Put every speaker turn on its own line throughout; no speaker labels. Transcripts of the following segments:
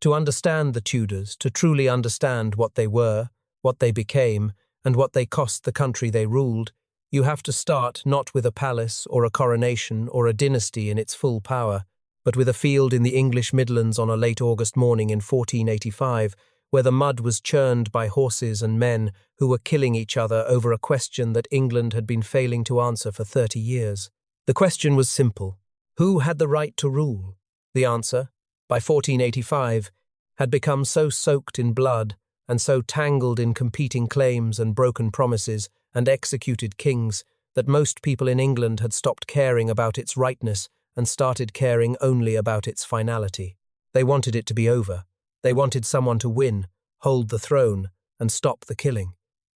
To understand the Tudors, to truly understand what they were, what they became, and what they cost the country they ruled, you have to start not with a palace or a coronation or a dynasty in its full power, but with a field in the English Midlands on a late August morning in 1485, where the mud was churned by horses and men who were killing each other over a question that England had been failing to answer for 30 years. The question was simple. Who had the right to rule? The answer, by 1485, had become so soaked in blood and so tangled in competing claims and broken promises and executed kings that most people in England had stopped caring about its rightness and started caring only about its finality. They wanted it to be over. They wanted someone to win, hold the throne, and stop the killing.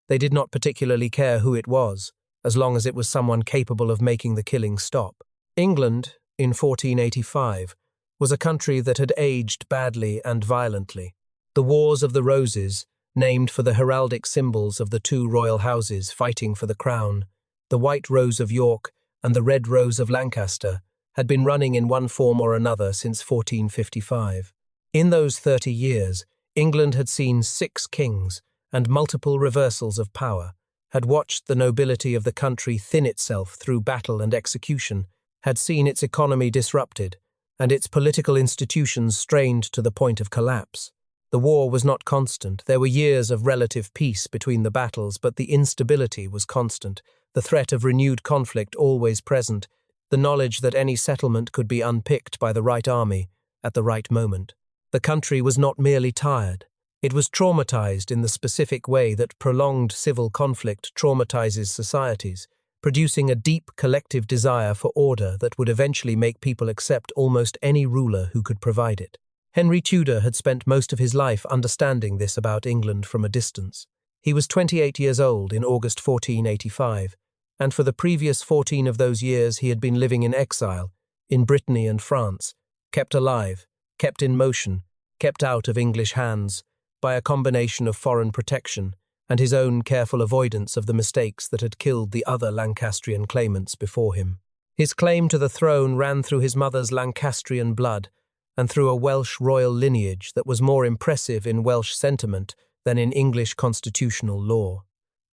They did not particularly care who it was, as long as it was someone capable of making the killing stop. England, in 1485, was a country that had aged badly and violently. The Wars of the Roses, named for the heraldic symbols of the two royal houses fighting for the crown, the White Rose of York and the Red Rose of Lancaster, had been running in one form or another since 1455. In those 30 years, England had seen 6 kings and multiple reversals of power, had watched the nobility of the country thin itself through battle and execution, had seen its economy disrupted, and its political institutions strained to the point of collapse. The war was not constant. There were years of relative peace between the battles, but the instability was constant, the threat of renewed conflict always present, the knowledge that any settlement could be unpicked by the right army at the right moment. The country was not merely tired. It was traumatized in the specific way that prolonged civil conflict traumatizes societies, producing a deep collective desire for order that would eventually make people accept almost any ruler who could provide it. Henry Tudor had spent most of his life understanding this about England from a distance. He was 28 years old in August 1485, and for the previous 14 of those years he had been living in exile, in Brittany and France, kept alive, kept in motion, kept out of English hands, by a combination of foreign protection and his own careful avoidance of the mistakes that had killed the other Lancastrian claimants before him. His claim to the throne ran through his mother's Lancastrian blood and through a Welsh royal lineage that was more impressive in Welsh sentiment than in English constitutional law.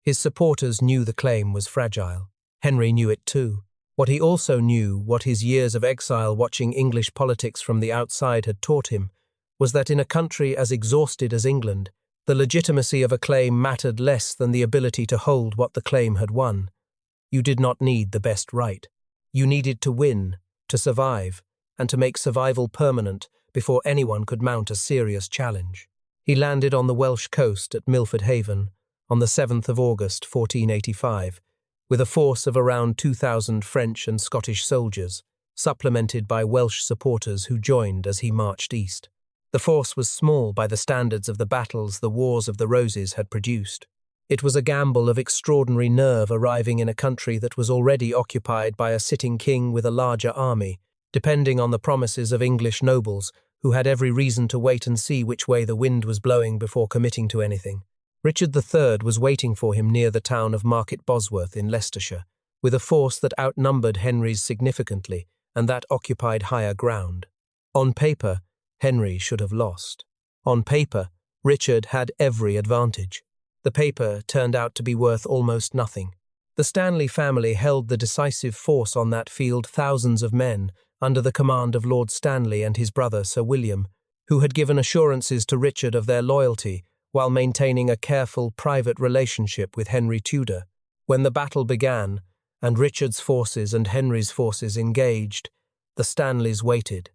His supporters knew the claim was fragile. Henry knew it too. What he also knew, what his years of exile watching English politics from the outside had taught him, was that in a country as exhausted as England, the legitimacy of a claim mattered less than the ability to hold what the claim had won. You did not need the best right. You needed to win, to survive, and to make survival permanent before anyone could mount a serious challenge. He landed on the Welsh coast at Milford Haven on the 7th of August 1485, with a force of around 2,000 French and Scottish soldiers, supplemented by Welsh supporters who joined as he marched east. The force was small by the standards of the battles the Wars of the Roses had produced. It was a gamble of extraordinary nerve arriving in a country that was already occupied by a sitting king with a larger army, depending on the promises of English nobles who had every reason to wait and see which way the wind was blowing before committing to anything. Richard III was waiting for him near the town of Market Bosworth in Leicestershire, with a force that outnumbered Henry's significantly and that occupied higher ground. On paper, Henry should have lost. On paper, Richard had every advantage. The paper turned out to be worth almost nothing. The Stanley family held the decisive force on that field, thousands of men, under the command of Lord Stanley and his brother Sir William, who had given assurances to Richard of their loyalty while maintaining a careful private relationship with Henry Tudor. When the battle began, and Richard's forces and Henry's forces engaged, the Stanleys waited.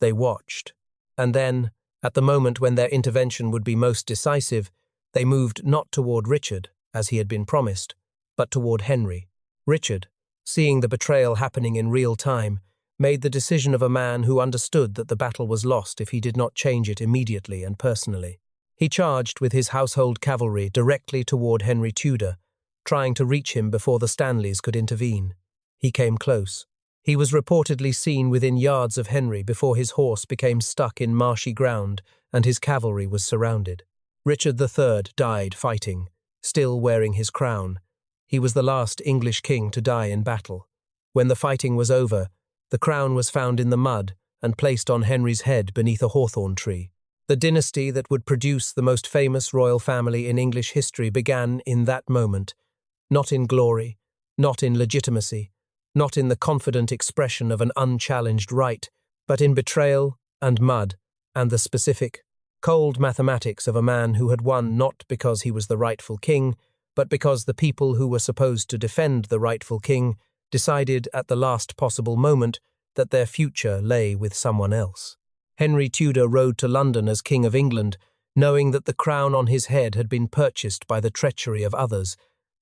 They watched. And then, at the moment when their intervention would be most decisive, they moved not toward Richard, as he had been promised, but toward Henry. Richard, seeing the betrayal happening in real time, made the decision of a man who understood that the battle was lost if he did not change it immediately and personally. He charged with his household cavalry directly toward Henry Tudor, trying to reach him before the Stanleys could intervene. He came close. He was reportedly seen within yards of Henry before his horse became stuck in marshy ground and his cavalry was surrounded. Richard III died fighting, still wearing his crown. He was the last English king to die in battle. When the fighting was over, the crown was found in the mud and placed on Henry's head beneath a hawthorn tree. The dynasty that would produce the most famous royal family in English history began in that moment, not in glory, not in legitimacy, not in the confident expression of an unchallenged right, but in betrayal and mud and the specific, cold mathematics of a man who had won not because he was the rightful king, but because the people who were supposed to defend the rightful king decided at the last possible moment that their future lay with someone else. Henry Tudor rode to London as King of England, knowing that the crown on his head had been purchased by the treachery of others,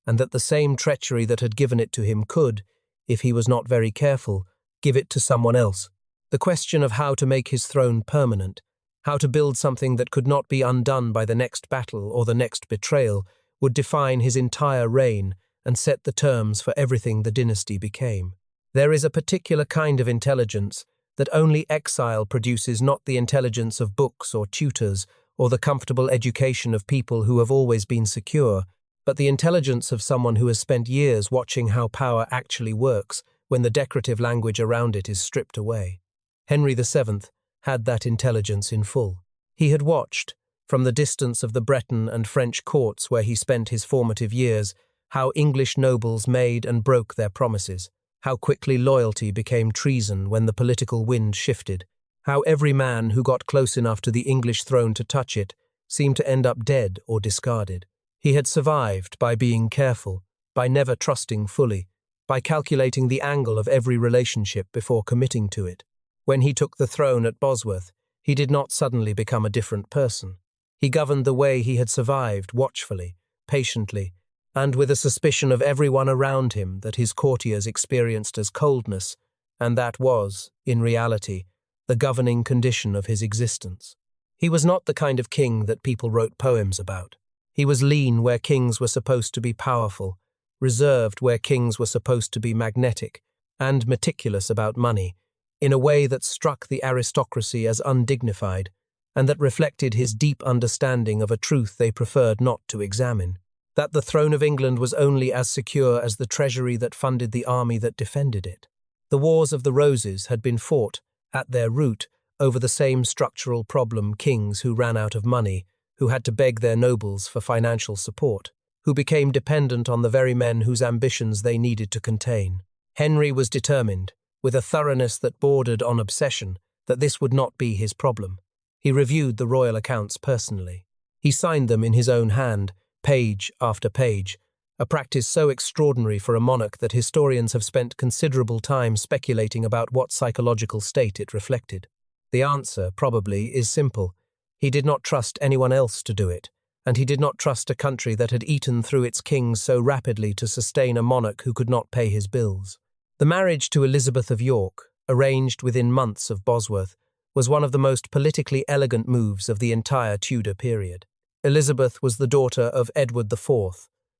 and that the same treachery that had given it to him could, if he was not very careful, give it to someone else. The question of how to make his throne permanent, how to build something that could not be undone by the next battle or the next betrayal, would define his entire reign and set the terms for everything the dynasty became. There is a particular kind of intelligence that only exile produces, not the intelligence of books or tutors or the comfortable education of people who have always been secure, but the intelligence of someone who has spent years watching how power actually works when the decorative language around it is stripped away. Henry VII had that intelligence in full. He had watched, from the distance of the Breton and French courts where he spent his formative years, how English nobles made and broke their promises, how quickly loyalty became treason when the political wind shifted, how every man who got close enough to the English throne to touch it seemed to end up dead or discarded. He had survived by being careful, by never trusting fully, by calculating the angle of every relationship before committing to it. When he took the throne at Bosworth, he did not suddenly become a different person. He governed the way he had survived watchfully, patiently, and with a suspicion of everyone around him that his courtiers experienced as coldness, and that was, in reality, the governing condition of his existence. He was not the kind of king that people wrote poems about. He was lean where kings were supposed to be powerful, reserved where kings were supposed to be magnetic, and meticulous about money, in a way that struck the aristocracy as undignified, and that reflected his deep understanding of a truth they preferred not to examine, that the throne of England was only as secure as the treasury that funded the army that defended it. The Wars of the Roses had been fought, at their root, over the same structural problem: kings who ran out of money, who had to beg their nobles for financial support, who became dependent on the very men whose ambitions they needed to contain. Henry was determined, with a thoroughness that bordered on obsession, that this would not be his problem. He reviewed the royal accounts personally. He signed them in his own hand, page after page, a practice so extraordinary for a monarch that historians have spent considerable time speculating about what psychological state it reflected. The answer, probably, is simple. He did not trust anyone else to do it, and he did not trust a country that had eaten through its kings so rapidly to sustain a monarch who could not pay his bills. The marriage to Elizabeth of York, arranged within months of Bosworth, was one of the most politically elegant moves of the entire Tudor period. Elizabeth was the daughter of Edward IV,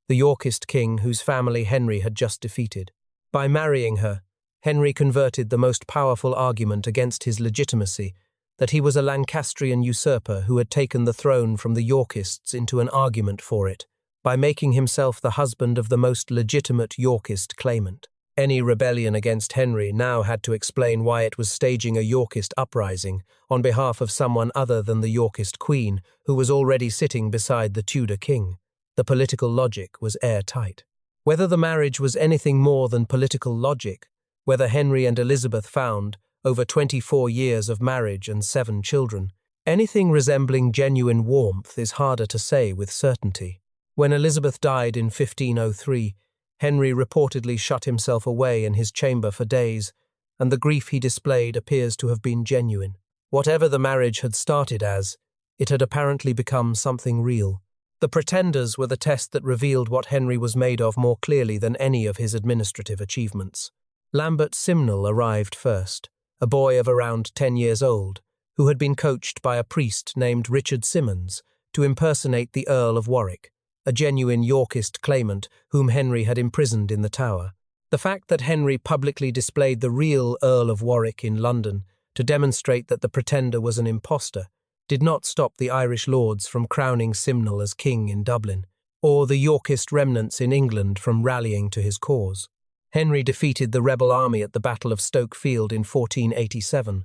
the Yorkist king whose family Henry had just defeated. By marrying her, Henry converted the most powerful argument against his legitimacy, that he was a Lancastrian usurper who had taken the throne from the Yorkists, into an argument for it, by making himself the husband of the most legitimate Yorkist claimant. Any rebellion against Henry now had to explain why it was staging a Yorkist uprising on behalf of someone other than the Yorkist queen, who was already sitting beside the Tudor king. The political logic was airtight. Whether the marriage was anything more than political logic, whether Henry and Elizabeth found, over 24 years of marriage and 7 children, anything resembling genuine warmth, is harder to say with certainty. When Elizabeth died in 1503, Henry reportedly shut himself away in his chamber for days, and the grief he displayed appears to have been genuine. Whatever the marriage had started as, it had apparently become something real. The pretenders were the test that revealed what Henry was made of more clearly than any of his administrative achievements. Lambert Simnel arrived first, a boy of around 10 years old, who had been coached by a priest named Richard Simmons to impersonate the Earl of Warwick, a genuine Yorkist claimant whom Henry had imprisoned in the Tower. The fact that Henry publicly displayed the real Earl of Warwick in London to demonstrate that the pretender was an impostor did not stop the Irish lords from crowning Simnel as king in Dublin, or the Yorkist remnants in England from rallying to his cause. Henry defeated the rebel army at the Battle of Stoke Field in 1487,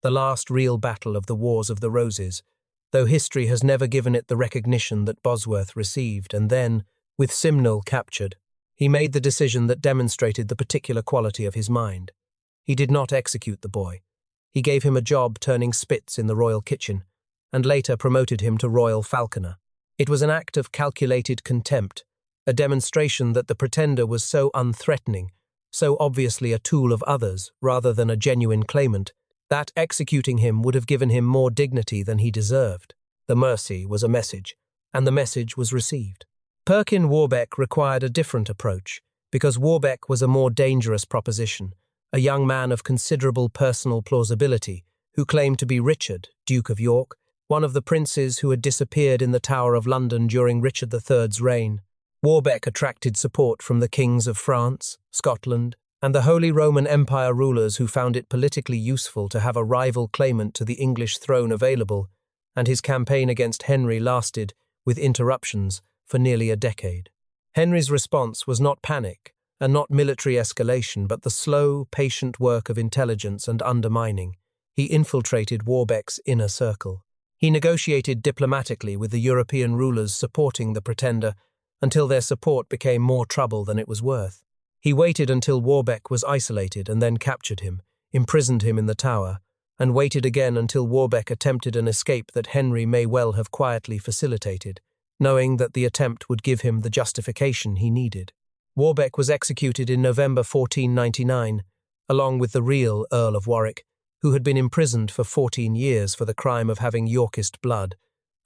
the last real battle of the Wars of the Roses, though history has never given it the recognition that Bosworth received, and then, with Simnel captured, he made the decision that demonstrated the particular quality of his mind. He did not execute the boy. He gave him a job turning spits in the royal kitchen, and later promoted him to royal falconer. It was an act of calculated contempt, a demonstration that the pretender was so unthreatening, so obviously a tool of others rather than a genuine claimant, that executing him would have given him more dignity than he deserved. The mercy was a message, and the message was received. Perkin Warbeck required a different approach, because Warbeck was a more dangerous proposition, a young man of considerable personal plausibility, who claimed to be Richard, Duke of York, one of the princes who had disappeared in the Tower of London during Richard III's reign. Warbeck attracted support from the kings of France, Scotland, and the Holy Roman Empire rulers who found it politically useful to have a rival claimant to the English throne available, and his campaign against Henry lasted, with interruptions, for nearly a decade. Henry's response was not panic and not military escalation, but the slow, patient work of intelligence and undermining. He infiltrated Warbeck's inner circle. He negotiated diplomatically with the European rulers supporting the pretender until their support became more trouble than it was worth. He waited until Warbeck was isolated and then captured him, imprisoned him in the Tower, and waited again until Warbeck attempted an escape that Henry may well have quietly facilitated, knowing that the attempt would give him the justification he needed. Warbeck was executed in November 1499, along with the real Earl of Warwick, who had been imprisoned for 14 years for the crime of having Yorkist blood,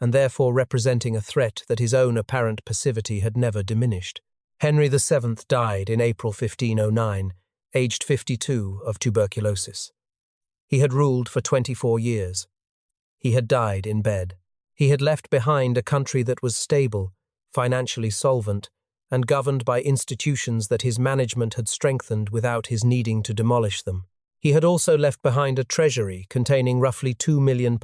and therefore representing a threat that his own apparent passivity had never diminished. Henry VII died in April 1509, aged 52, of tuberculosis. He had ruled for 24 years. He had died in bed. He had left behind a country that was stable, financially solvent, and governed by institutions that his management had strengthened without his needing to demolish them. He had also left behind a treasury containing roughly £2 million,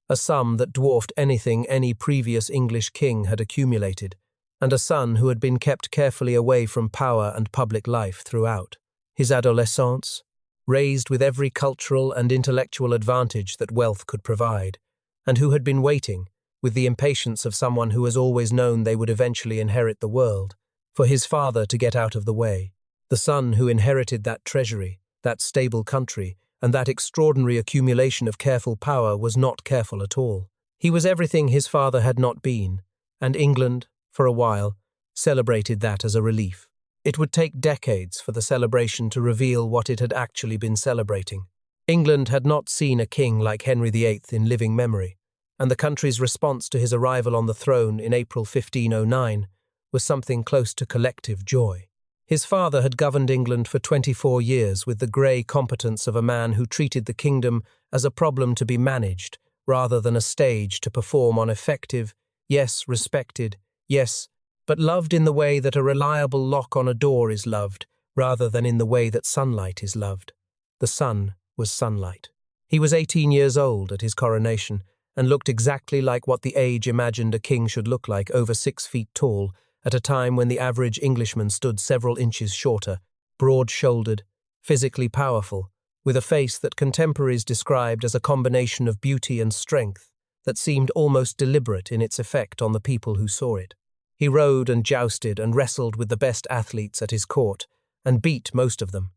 a sum that dwarfed anything any previous English king had accumulated, and a son who had been kept carefully away from power and public life throughout. His adolescence, raised with every cultural and intellectual advantage that wealth could provide, and who had been waiting, with the impatience of someone who has always known they would eventually inherit the world, for his father to get out of the way. The son who inherited that treasury, that stable country, and that extraordinary accumulation of careful power was not careful at all. He was everything his father had not been, and England, for a while, celebrated that as a relief. It would take decades for the celebration to reveal what it had actually been celebrating. England had not seen a king like Henry VIII in living memory, and the country's response to his arrival on the throne in April 1509 was something close to collective joy. His father had governed England for 24 years with the grey competence of a man who treated the kingdom as a problem to be managed rather than a stage to perform on effective, yes, respected, yes, but loved in the way that a reliable lock on a door is loved rather than in the way that sunlight is loved. The sun was sunlight. He was 18 years old at his coronation and looked exactly like what the age imagined a king should look like, over 6 feet tall, at a time when the average Englishman stood several inches shorter, broad-shouldered, physically powerful, with a face that contemporaries described as a combination of beauty and strength that seemed almost deliberate in its effect on the people who saw it. He rode and jousted and wrestled with the best athletes at his court, and beat most of them.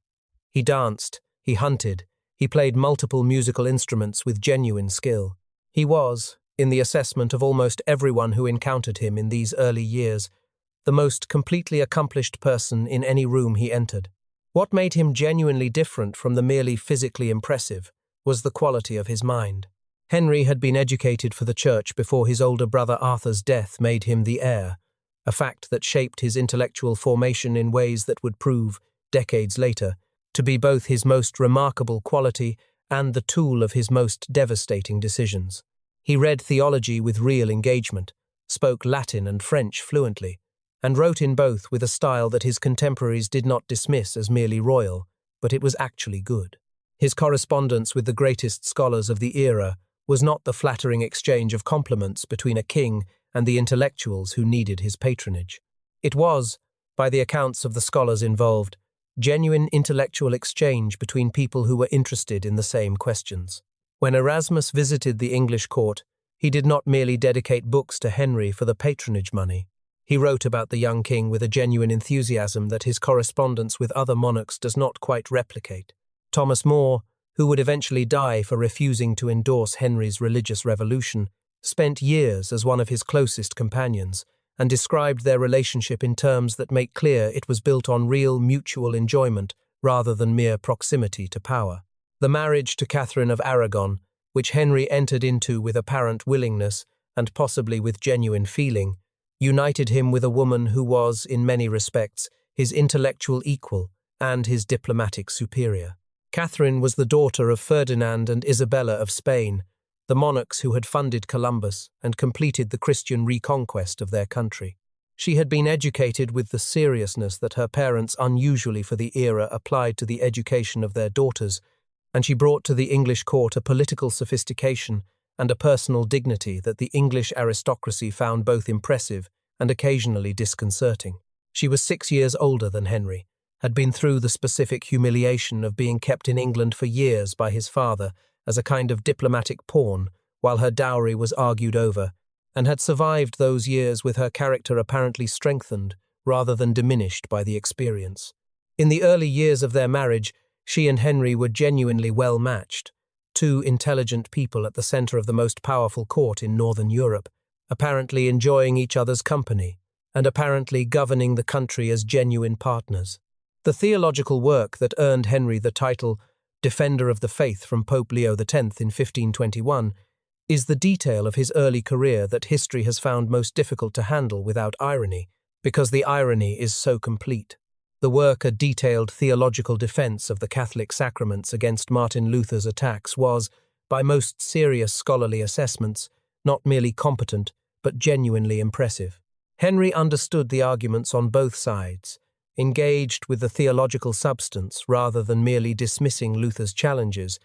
He danced, he hunted, he played multiple musical instruments with genuine skill. He was, in the assessment of almost everyone who encountered him in these early years, the most completely accomplished person in any room he entered. What made him genuinely different from the merely physically impressive was the quality of his mind. Henry had been educated for the church before his older brother Arthur's death made him the heir, a fact that shaped his intellectual formation in ways that would prove, decades later, to be both his most remarkable quality and the tool of his most devastating decisions. He read theology with real engagement, spoke Latin and French fluently, and wrote in both with a style that his contemporaries did not dismiss as merely royal, but it was actually good. His correspondence with the greatest scholars of the era was not the flattering exchange of compliments between a king and the intellectuals who needed his patronage. It was, by the accounts of the scholars involved, genuine intellectual exchange between people who were interested in the same questions. When Erasmus visited the English court, He did not merely dedicate books to Henry for the patronage money. He wrote about the young king with a genuine enthusiasm that his correspondence with other monarchs does not quite replicate. Thomas More, who would eventually die for refusing to endorse Henry's religious revolution, spent years as one of his closest companions, and described their relationship in terms that make clear it was built on real mutual enjoyment rather than mere proximity to power. The marriage to Catherine of Aragon, which Henry entered into with apparent willingness and possibly with genuine feeling, united him with a woman who was, in many respects, his intellectual equal and his diplomatic superior. Catherine was the daughter of Ferdinand and Isabella of Spain, the monarchs who had funded Columbus and completed the Christian reconquest of their country. She had been educated with the seriousness that her parents, unusually for the era, applied to the education of their daughters, and she brought to the English court a political sophistication and a personal dignity that the English aristocracy found both impressive and occasionally disconcerting. She was 6 years older than Henry, had been through the specific humiliation of being kept in England for years by his father as a kind of diplomatic pawn while her dowry was argued over, and had survived those years with her character apparently strengthened rather than diminished by the experience. In the early years of their marriage, she and Henry were genuinely well matched, two intelligent people at the centre of the most powerful court in Northern Europe, apparently enjoying each other's company, and apparently governing the country as genuine partners. The theological work that earned Henry the title Defender of the Faith from Pope Leo X in 1521 is the detail of his early career that history has found most difficult to handle without irony, because the irony is so complete. The work, a detailed theological defense of the Catholic sacraments against Martin Luther's attacks, was, by most serious scholarly assessments, not merely competent, but genuinely impressive. Henry understood the arguments on both sides, engaged with the theological substance rather than merely dismissing Luther's challenges,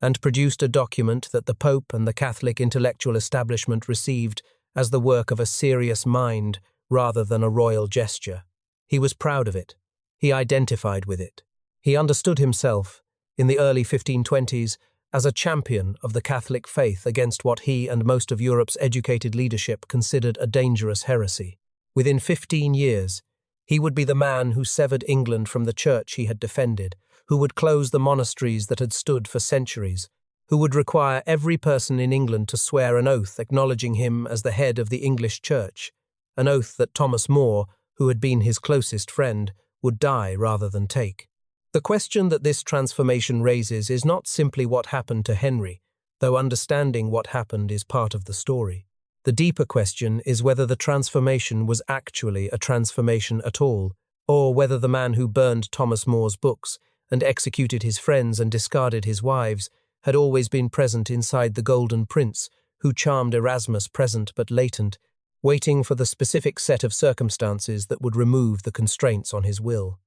and produced a document that the Pope and the Catholic intellectual establishment received as the work of a serious mind rather than a royal gesture. He was proud of it. He identified with it. He understood himself, in the early 1520s, as a champion of the Catholic faith against what he and most of Europe's educated leadership considered a dangerous heresy. Within 15 years, he would be the man who severed England from the church he had defended, who would close the monasteries that had stood for centuries, who would require every person in England to swear an oath acknowledging him as the head of the English church, an oath that Thomas More, who had been his closest friend, would die rather than take. The question that this transformation raises is not simply what happened to Henry, though understanding what happened is part of the story. The deeper question is whether the transformation was actually a transformation at all, or whether the man who burned Thomas More's books and executed his friends and discarded his wives had always been present inside the Golden Prince, who charmed Erasmus, present but latent, waiting for the specific set of circumstances that would remove the constraints on his will.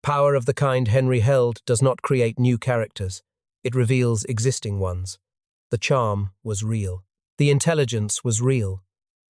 Power of the kind Henry held does not create new characters. It reveals existing ones. The charm was real. The intelligence was real.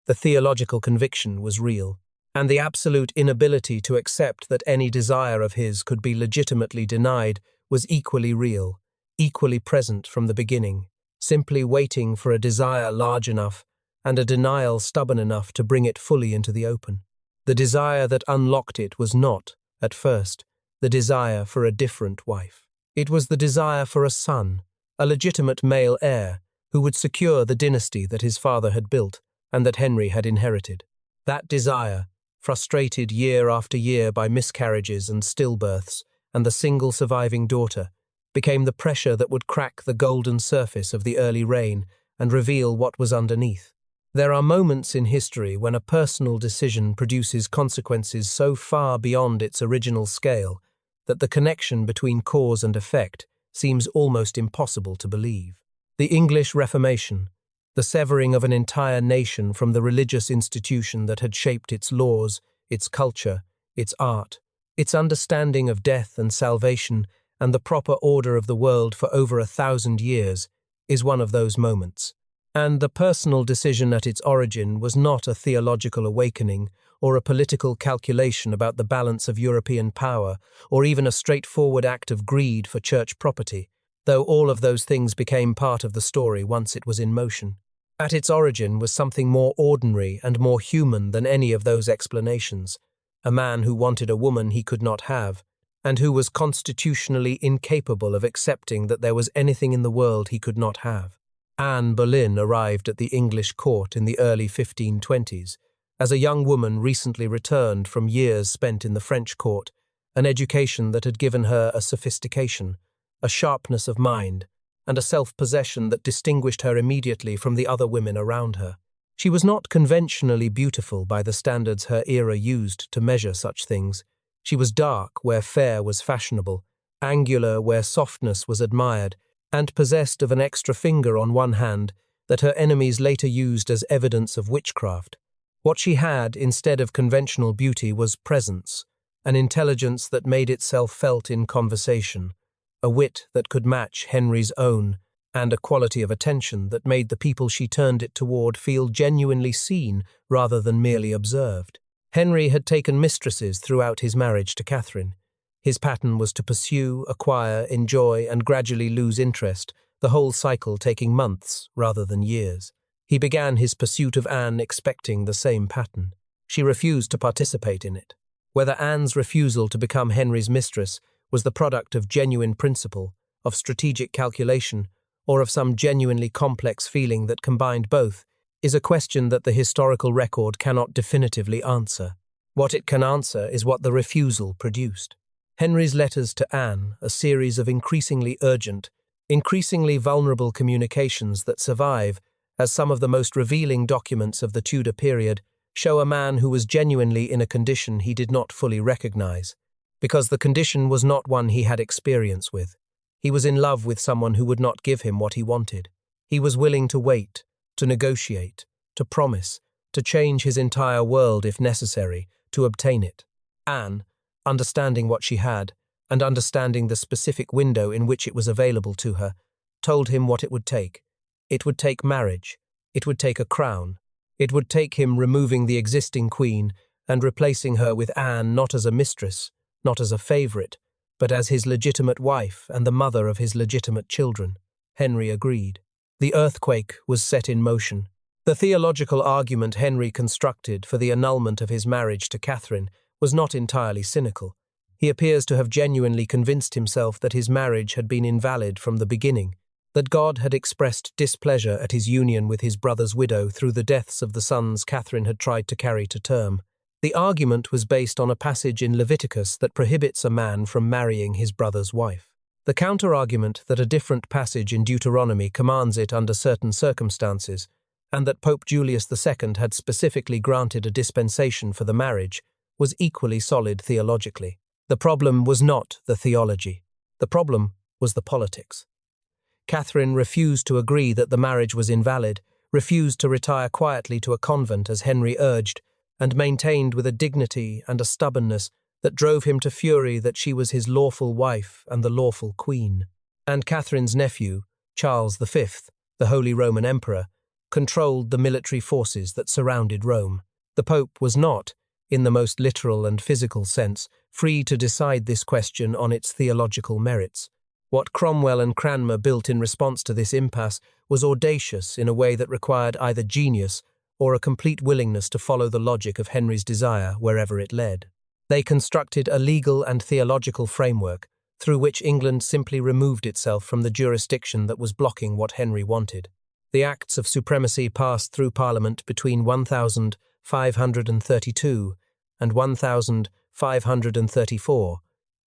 The theological conviction was real. And the absolute inability to accept that any desire of his could be legitimately denied was equally real, equally present from the beginning, simply waiting for a desire large enough and a denial stubborn enough to bring it fully into the open. The desire that unlocked it was not, at first, the desire for a different wife. It was the desire for a son, a legitimate male heir, who would secure the dynasty that his father had built and that Henry had inherited. That desire, frustrated year after year by miscarriages and stillbirths and the single surviving daughter, became the pressure that would crack the golden surface of the early reign and reveal what was underneath. There are moments in history when a personal decision produces consequences so far beyond its original scale that the connection between cause and effect seems almost impossible to believe. The English Reformation, the severing of an entire nation from the religious institution that had shaped its laws, its culture, its art, its understanding of death and salvation, and the proper order of the world for over 1,000 years, is one of those moments. And the personal decision at its origin was not a theological awakening or a political calculation about the balance of European power, or even a straightforward act of greed for church property, though all of those things became part of the story once it was in motion. At its origin was something more ordinary and more human than any of those explanations, a man who wanted a woman he could not have, and who was constitutionally incapable of accepting that there was anything in the world he could not have. Anne Boleyn arrived at the English court in the early 1520s, as a young woman recently returned from years spent in the French court, an education that had given her a sophistication, a sharpness of mind, and a self-possession that distinguished her immediately from the other women around her. She was not conventionally beautiful by the standards her era used to measure such things. She was dark where fair was fashionable, angular where softness was admired, and possessed of an extra finger on one hand that her enemies later used as evidence of witchcraft. What she had instead of conventional beauty was presence, an intelligence that made itself felt in conversation, a wit that could match Henry's own, and a quality of attention that made the people she turned it toward feel genuinely seen rather than merely observed. Henry had taken mistresses throughout his marriage to Catherine. His pattern was to pursue, acquire, enjoy, and gradually lose interest, the whole cycle taking months rather than years. He began his pursuit of Anne expecting the same pattern. She refused to participate in it. Whether Anne's refusal to become Henry's mistress was the product of genuine principle, of strategic calculation, or of some genuinely complex feeling that combined both, is a question that the historical record cannot definitively answer. What it can answer is what the refusal produced. Henry's letters to Anne, a series of increasingly urgent, increasingly vulnerable communications that survive as some of the most revealing documents of the Tudor period, show a man who was genuinely in a condition he did not fully recognize, because the condition was not one he had experience with. He was in love with someone who would not give him what he wanted. He was willing to wait, to negotiate, to promise, to change his entire world if necessary, to obtain it. Anne, understanding what she had, and understanding the specific window in which it was available to her, told him what it would take. It would take marriage. It would take a crown. It would take him removing the existing queen and replacing her with Anne not as a mistress, not as a favourite, but as his legitimate wife and the mother of his legitimate children. Henry agreed. The earthquake was set in motion. The theological argument Henry constructed for the annulment of his marriage to Catherine was not entirely cynical. He appears to have genuinely convinced himself that his marriage had been invalid from the beginning, that God had expressed displeasure at his union with his brother's widow through the deaths of the sons Catherine had tried to carry to term. The argument was based on a passage in Leviticus that prohibits a man from marrying his brother's wife. The counter-argument that a different passage in Deuteronomy commands it under certain circumstances, and that Pope Julius II had specifically granted a dispensation for the marriage, was equally solid theologically. The problem was not the theology. The problem was the politics. Catherine refused to agree that the marriage was invalid, refused to retire quietly to a convent as Henry urged, and maintained with a dignity and a stubbornness that drove him to fury that she was his lawful wife and the lawful queen. And Catherine's nephew, Charles V, the Holy Roman Emperor, controlled the military forces that surrounded Rome. The Pope was not, in the most literal and physical sense, free to decide this question on its theological merits. What Cromwell and Cranmer built in response to this impasse was audacious in a way that required either genius or a complete willingness to follow the logic of Henry's desire wherever it led. They constructed a legal and theological framework through which England simply removed itself from the jurisdiction that was blocking what Henry wanted. The Acts of Supremacy passed through Parliament between 1532 and 1534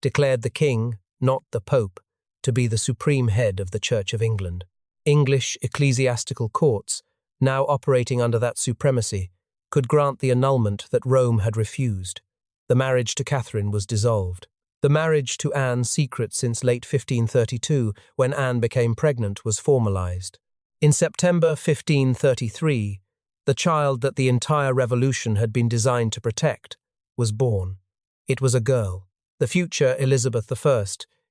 declared the King, not the Pope, to be the supreme head of the Church of England. English ecclesiastical courts, now operating under that supremacy, could grant the annulment that Rome had refused. The marriage to Catherine was dissolved. The marriage to Anne, secret since late 1532, when Anne became pregnant, was formalized. In September 1533, the child that the entire revolution had been designed to protect was born. It was a girl. The future Elizabeth I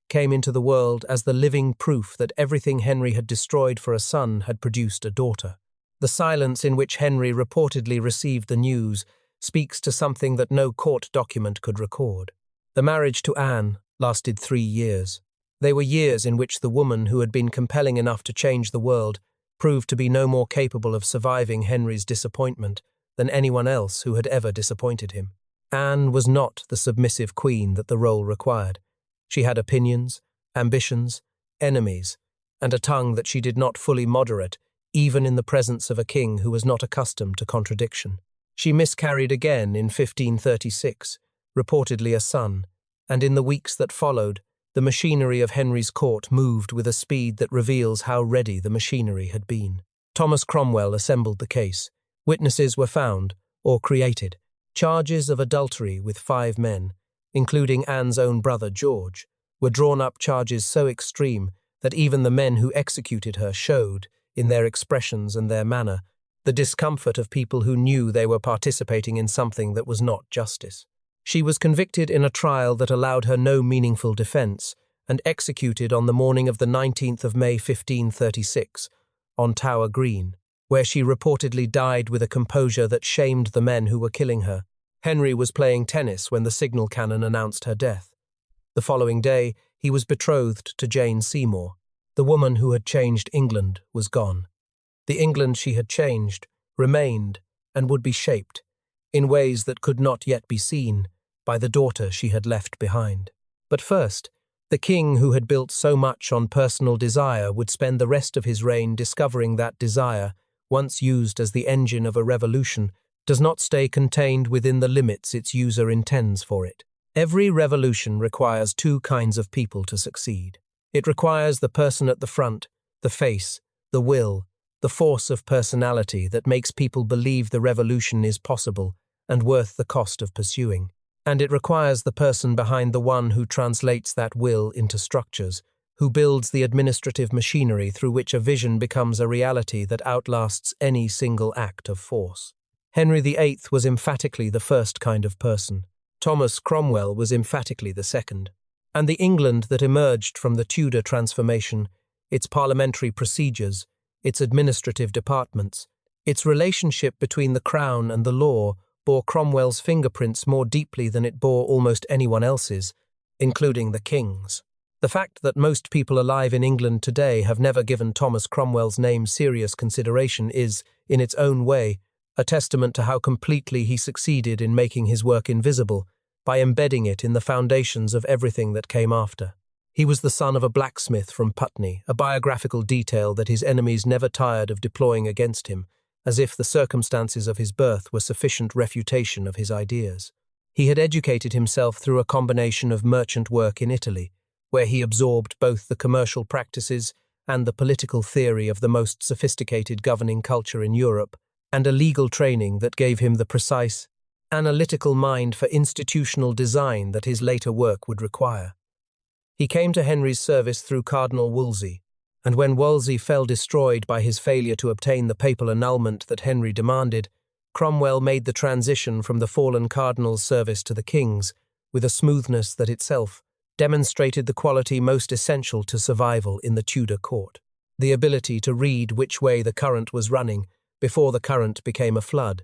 came into the world as the living proof that everything Henry had destroyed for a son had produced a daughter. The silence in which Henry reportedly received the news speaks to something that no court document could record. The marriage to Anne lasted 3 years. They were years in which the woman who had been compelling enough to change the world proved to be no more capable of surviving Henry's disappointment than anyone else who had ever disappointed him. Anne was not the submissive queen that the role required. She had opinions, ambitions, enemies, and a tongue that she did not fully moderate, even in the presence of a king who was not accustomed to contradiction. She miscarried again in 1536, reportedly a son, and in the weeks that followed, the machinery of Henry's court moved with a speed that reveals how ready the machinery had been. Thomas Cromwell assembled the case. Witnesses were found, or created. Charges of adultery with 5 men, including Anne's own brother George, were drawn up, charges so extreme that even the men who executed her showed, in their expressions and their manner, the discomfort of people who knew they were participating in something that was not justice. She was convicted in a trial that allowed her no meaningful defense and executed on the morning of the 19th of May 1536, on Tower Green, where she reportedly died with a composure that shamed the men who were killing her. Henry was playing tennis when the signal cannon announced her death. The following day, he was betrothed to Jane Seymour. The woman who had changed England was gone. The England she had changed remained and would be shaped, in ways that could not yet be seen, by the daughter she had left behind. But first, the king who had built so much on personal desire would spend the rest of his reign discovering that desire, once used as the engine of a revolution, does not stay contained within the limits its user intends for it. Every revolution requires 2 kinds of people to succeed. It requires the person at the front, the face, the will, the force of personality that makes people believe the revolution is possible and worth the cost of pursuing. And it requires the person behind the one who translates that will into structures, who builds the administrative machinery through which a vision becomes a reality that outlasts any single act of force. Henry VIII was emphatically the first kind of person. Thomas Cromwell was emphatically the second. And the England that emerged from the Tudor transformation, its parliamentary procedures, its administrative departments, its relationship between the crown and the law, bore Cromwell's fingerprints more deeply than it bore almost anyone else's, including the king's. The fact that most people alive in England today have never given Thomas Cromwell's name serious consideration is, in its own way, a testament to how completely he succeeded in making his work invisible, by embedding it in the foundations of everything that came after. He was the son of a blacksmith from Putney, a biographical detail that his enemies never tired of deploying against him, as if the circumstances of his birth were sufficient refutation of his ideas. He had educated himself through a combination of merchant work in Italy, where he absorbed both the commercial practices and the political theory of the most sophisticated governing culture in Europe, and a legal training that gave him the precise, analytical mind for institutional design that his later work would require. He came to Henry's service through Cardinal Wolsey, and when Wolsey fell destroyed by his failure to obtain the papal annulment that Henry demanded, Cromwell made the transition from the fallen cardinal's service to the king's, with a smoothness that itself demonstrated the quality most essential to survival in the Tudor court: the ability to read which way the current was running before the current became a flood.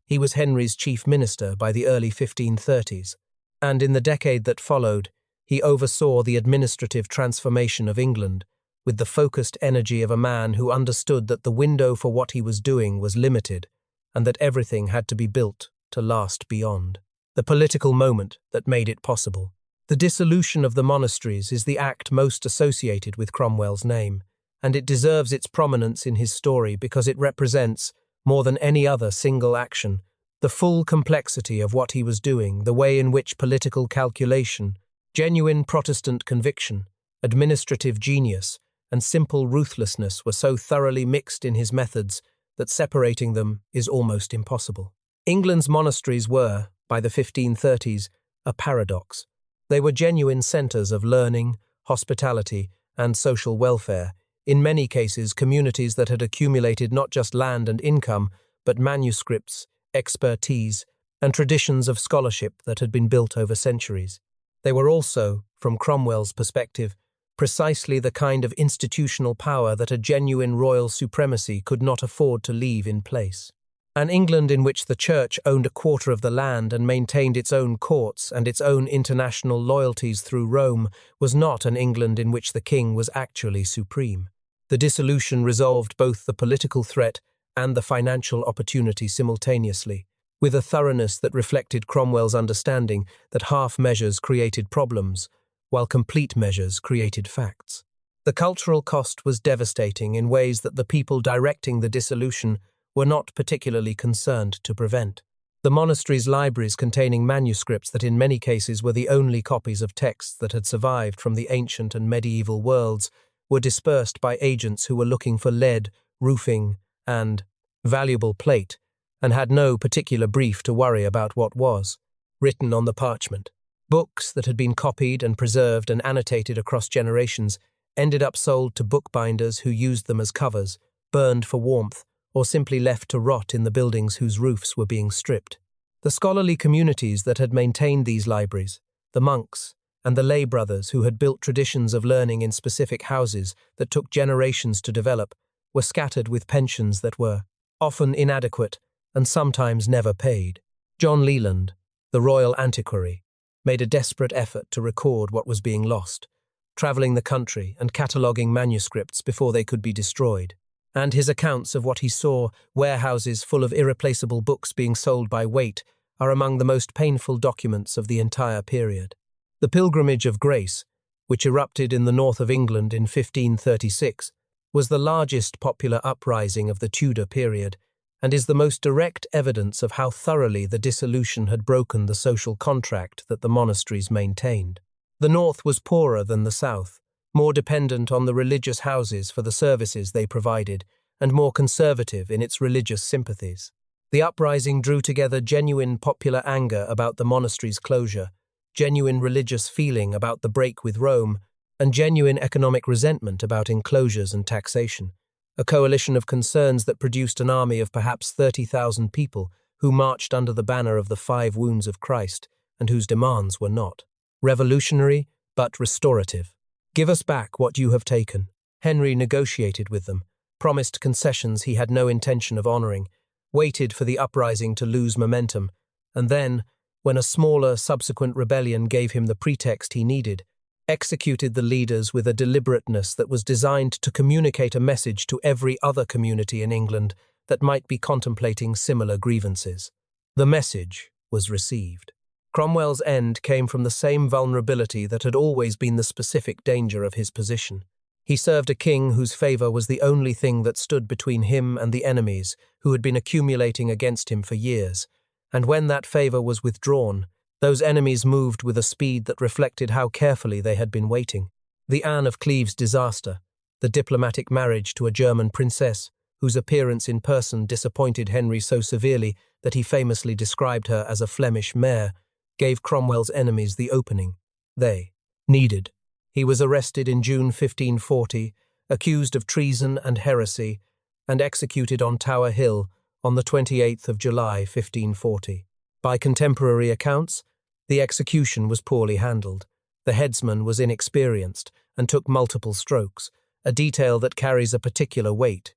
He was Henry's chief minister by the early 1530s, and in the decade that followed, he oversaw the administrative transformation of England, with the focused energy of a man who understood that the window for what he was doing was limited, and that everything had to be built to last beyond. The political moment that made it possible. The dissolution of the monasteries is the act most associated with Cromwell's name, and it deserves its prominence in his story because it represents, more than any other single action, the full complexity of what he was doing, the way in which political calculation, genuine Protestant conviction, administrative genius, and simple ruthlessness were so thoroughly mixed in his methods that separating them is almost impossible. England's monasteries were, by the 1530s, a paradox. They were genuine centres of learning, hospitality, and social welfare, in many cases communities that had accumulated not just land and income, but manuscripts, expertise, and traditions of scholarship that had been built over centuries. They were also, from Cromwell's perspective, precisely the kind of institutional power that a genuine royal supremacy could not afford to leave in place. An England in which the Church owned a quarter of the land and maintained its own courts and its own international loyalties through Rome was not an England in which the king was actually supreme. The dissolution resolved both the political threat and the financial opportunity simultaneously, with a thoroughness that reflected Cromwell's understanding that half measures created problems, while complete measures created facts. The cultural cost was devastating in ways that the people directing the dissolution were not particularly concerned to prevent. The monastery's libraries containing manuscripts that in many cases were the only copies of texts that had survived from the ancient and medieval worlds were dispersed by agents who were looking for lead, roofing, and valuable plate, and had no particular brief to worry about what was written on the parchment. Books that had been copied and preserved and annotated across generations ended up sold to bookbinders who used them as covers, burned for warmth, or simply left to rot in the buildings whose roofs were being stripped. The scholarly communities that had maintained these libraries, the monks, and the lay brothers who had built traditions of learning in specific houses that took generations to develop, were scattered with pensions that were often inadequate and sometimes never paid. John Leland, the royal antiquary, made a desperate effort to record what was being lost, travelling the country and cataloguing manuscripts before they could be destroyed. And his accounts of what he saw, warehouses full of irreplaceable books being sold by weight, are among the most painful documents of the entire period. The Pilgrimage of Grace, which erupted in the north of England in 1536, was the largest popular uprising of the Tudor period, and is the most direct evidence of how thoroughly the dissolution had broken the social contract that the monasteries maintained. The north was poorer than the south, more dependent on the religious houses for the services they provided, and more conservative in its religious sympathies. The uprising drew together genuine popular anger about the monastery's closure, genuine religious feeling about the break with Rome, and genuine economic resentment about enclosures and taxation, a coalition of concerns that produced an army of perhaps 30,000 people who marched under the banner of the 5 wounds of Christ, and whose demands were not revolutionary, but restorative. "Give us back what you have taken." Henry negotiated with them, promised concessions he had no intention of honouring, waited for the uprising to lose momentum, and then, when a smaller subsequent rebellion gave him the pretext he needed, executed the leaders with a deliberateness that was designed to communicate a message to every other community in England that might be contemplating similar grievances. The message was received. Cromwell's end came from the same vulnerability that had always been the specific danger of his position. He served a king whose favour was the only thing that stood between him and the enemies who had been accumulating against him for years, and when that favour was withdrawn, those enemies moved with a speed that reflected how carefully they had been waiting. The Anne of Cleves disaster, the diplomatic marriage to a German princess, whose appearance in person disappointed Henry so severely that he famously described her as a Flemish mare, gave Cromwell's enemies the opening they needed. He was arrested in June 1540, accused of treason and heresy, and executed on Tower Hill on the 28th of July 1540. By contemporary accounts, the execution was poorly handled. The headsman was inexperienced and took multiple strokes, a detail that carries a particular weight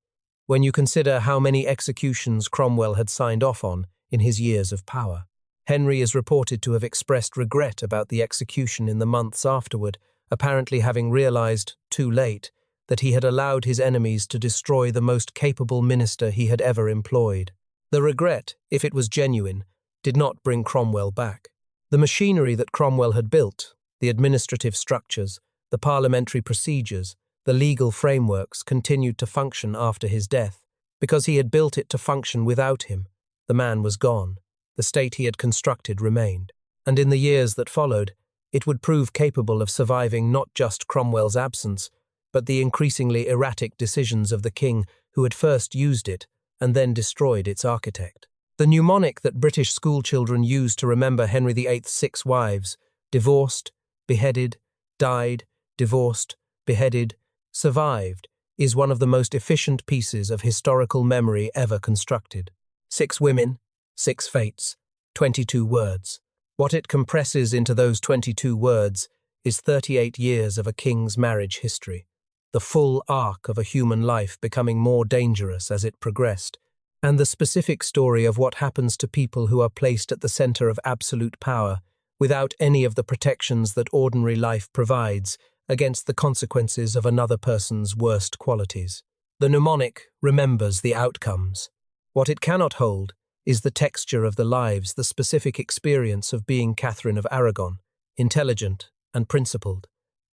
when you consider how many executions Cromwell had signed off on in his years of power. Henry is reported to have expressed regret about the execution in the months afterward, apparently having realized, too late, that he had allowed his enemies to destroy the most capable minister he had ever employed. The regret, if it was genuine, did not bring Cromwell back. The machinery that Cromwell had built, the administrative structures, the parliamentary procedures, the legal frameworks continued to function after his death, because he had built it to function without him. The man was gone. The state he had constructed remained. And in the years that followed, it would prove capable of surviving not just Cromwell's absence, but the increasingly erratic decisions of the king who had first used it and then destroyed its architect. The mnemonic that British schoolchildren used to remember Henry VIII's 6 wives, divorced, beheaded, died, divorced, beheaded, survived, is one of the most efficient pieces of historical memory ever constructed. 6 women, 6 fates, 22 words. What it compresses into those 22 words is 38 years of a king's marriage history, the full arc of a human life becoming more dangerous as it progressed, and the specific story of what happens to people who are placed at the center of absolute power, without any of the protections that ordinary life provides, against the consequences of another person's worst qualities. The mnemonic remembers the outcomes. What it cannot hold is the texture of the lives, the specific experience of being Catherine of Aragon, intelligent and principled,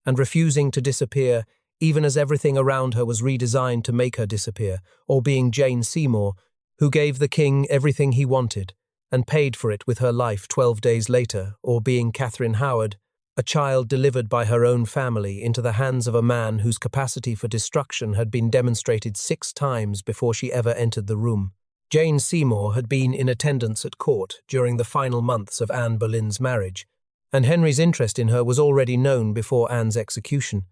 and refusing to disappear even as everything around her was redesigned to make her disappear, or being Jane Seymour, who gave the king everything he wanted and paid for it with her life 12 days later, or being Catherine Howard, a child delivered by her own family into the hands of a man whose capacity for destruction had been demonstrated 6 times before she ever entered the room. Jane Seymour had been in attendance at court during the final months of Anne Boleyn's marriage, and Henry's interest in her was already known before Anne's execution,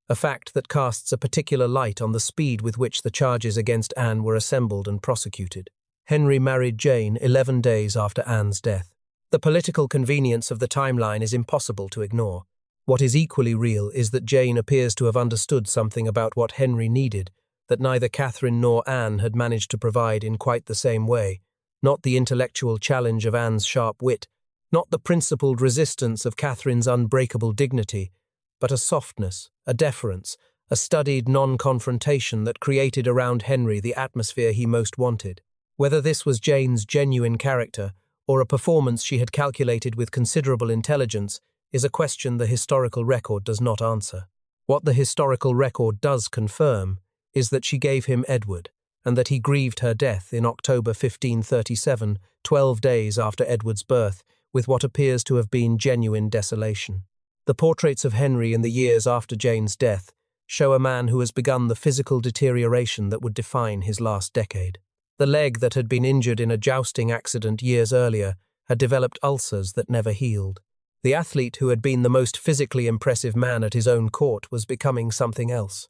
a fact that casts a particular light on the speed with which the charges against Anne were assembled and prosecuted. Henry married Jane 11 days after Anne's death. The political convenience of the timeline is impossible to ignore. What is equally real is that Jane appears to have understood something about what Henry needed, that neither Catherine nor Anne had managed to provide in quite the same way, not the intellectual challenge of Anne's sharp wit, not the principled resistance of Catherine's unbreakable dignity, but a softness, a deference, a studied non-confrontation that created around Henry the atmosphere he most wanted. Whether this was Jane's genuine character, or a performance she had calculated with considerable intelligence, is a question the historical record does not answer. What the historical record does confirm is that she gave him Edward, and that he grieved her death in October 1537, 12 days after Edward's birth, with what appears to have been genuine desolation. The portraits of Henry in the years after Jane's death show a man who has begun the physical deterioration that would define his last decade. The leg that had been injured in a jousting accident years earlier had developed ulcers that never healed. The athlete who had been the most physically impressive man at his own court was becoming something else.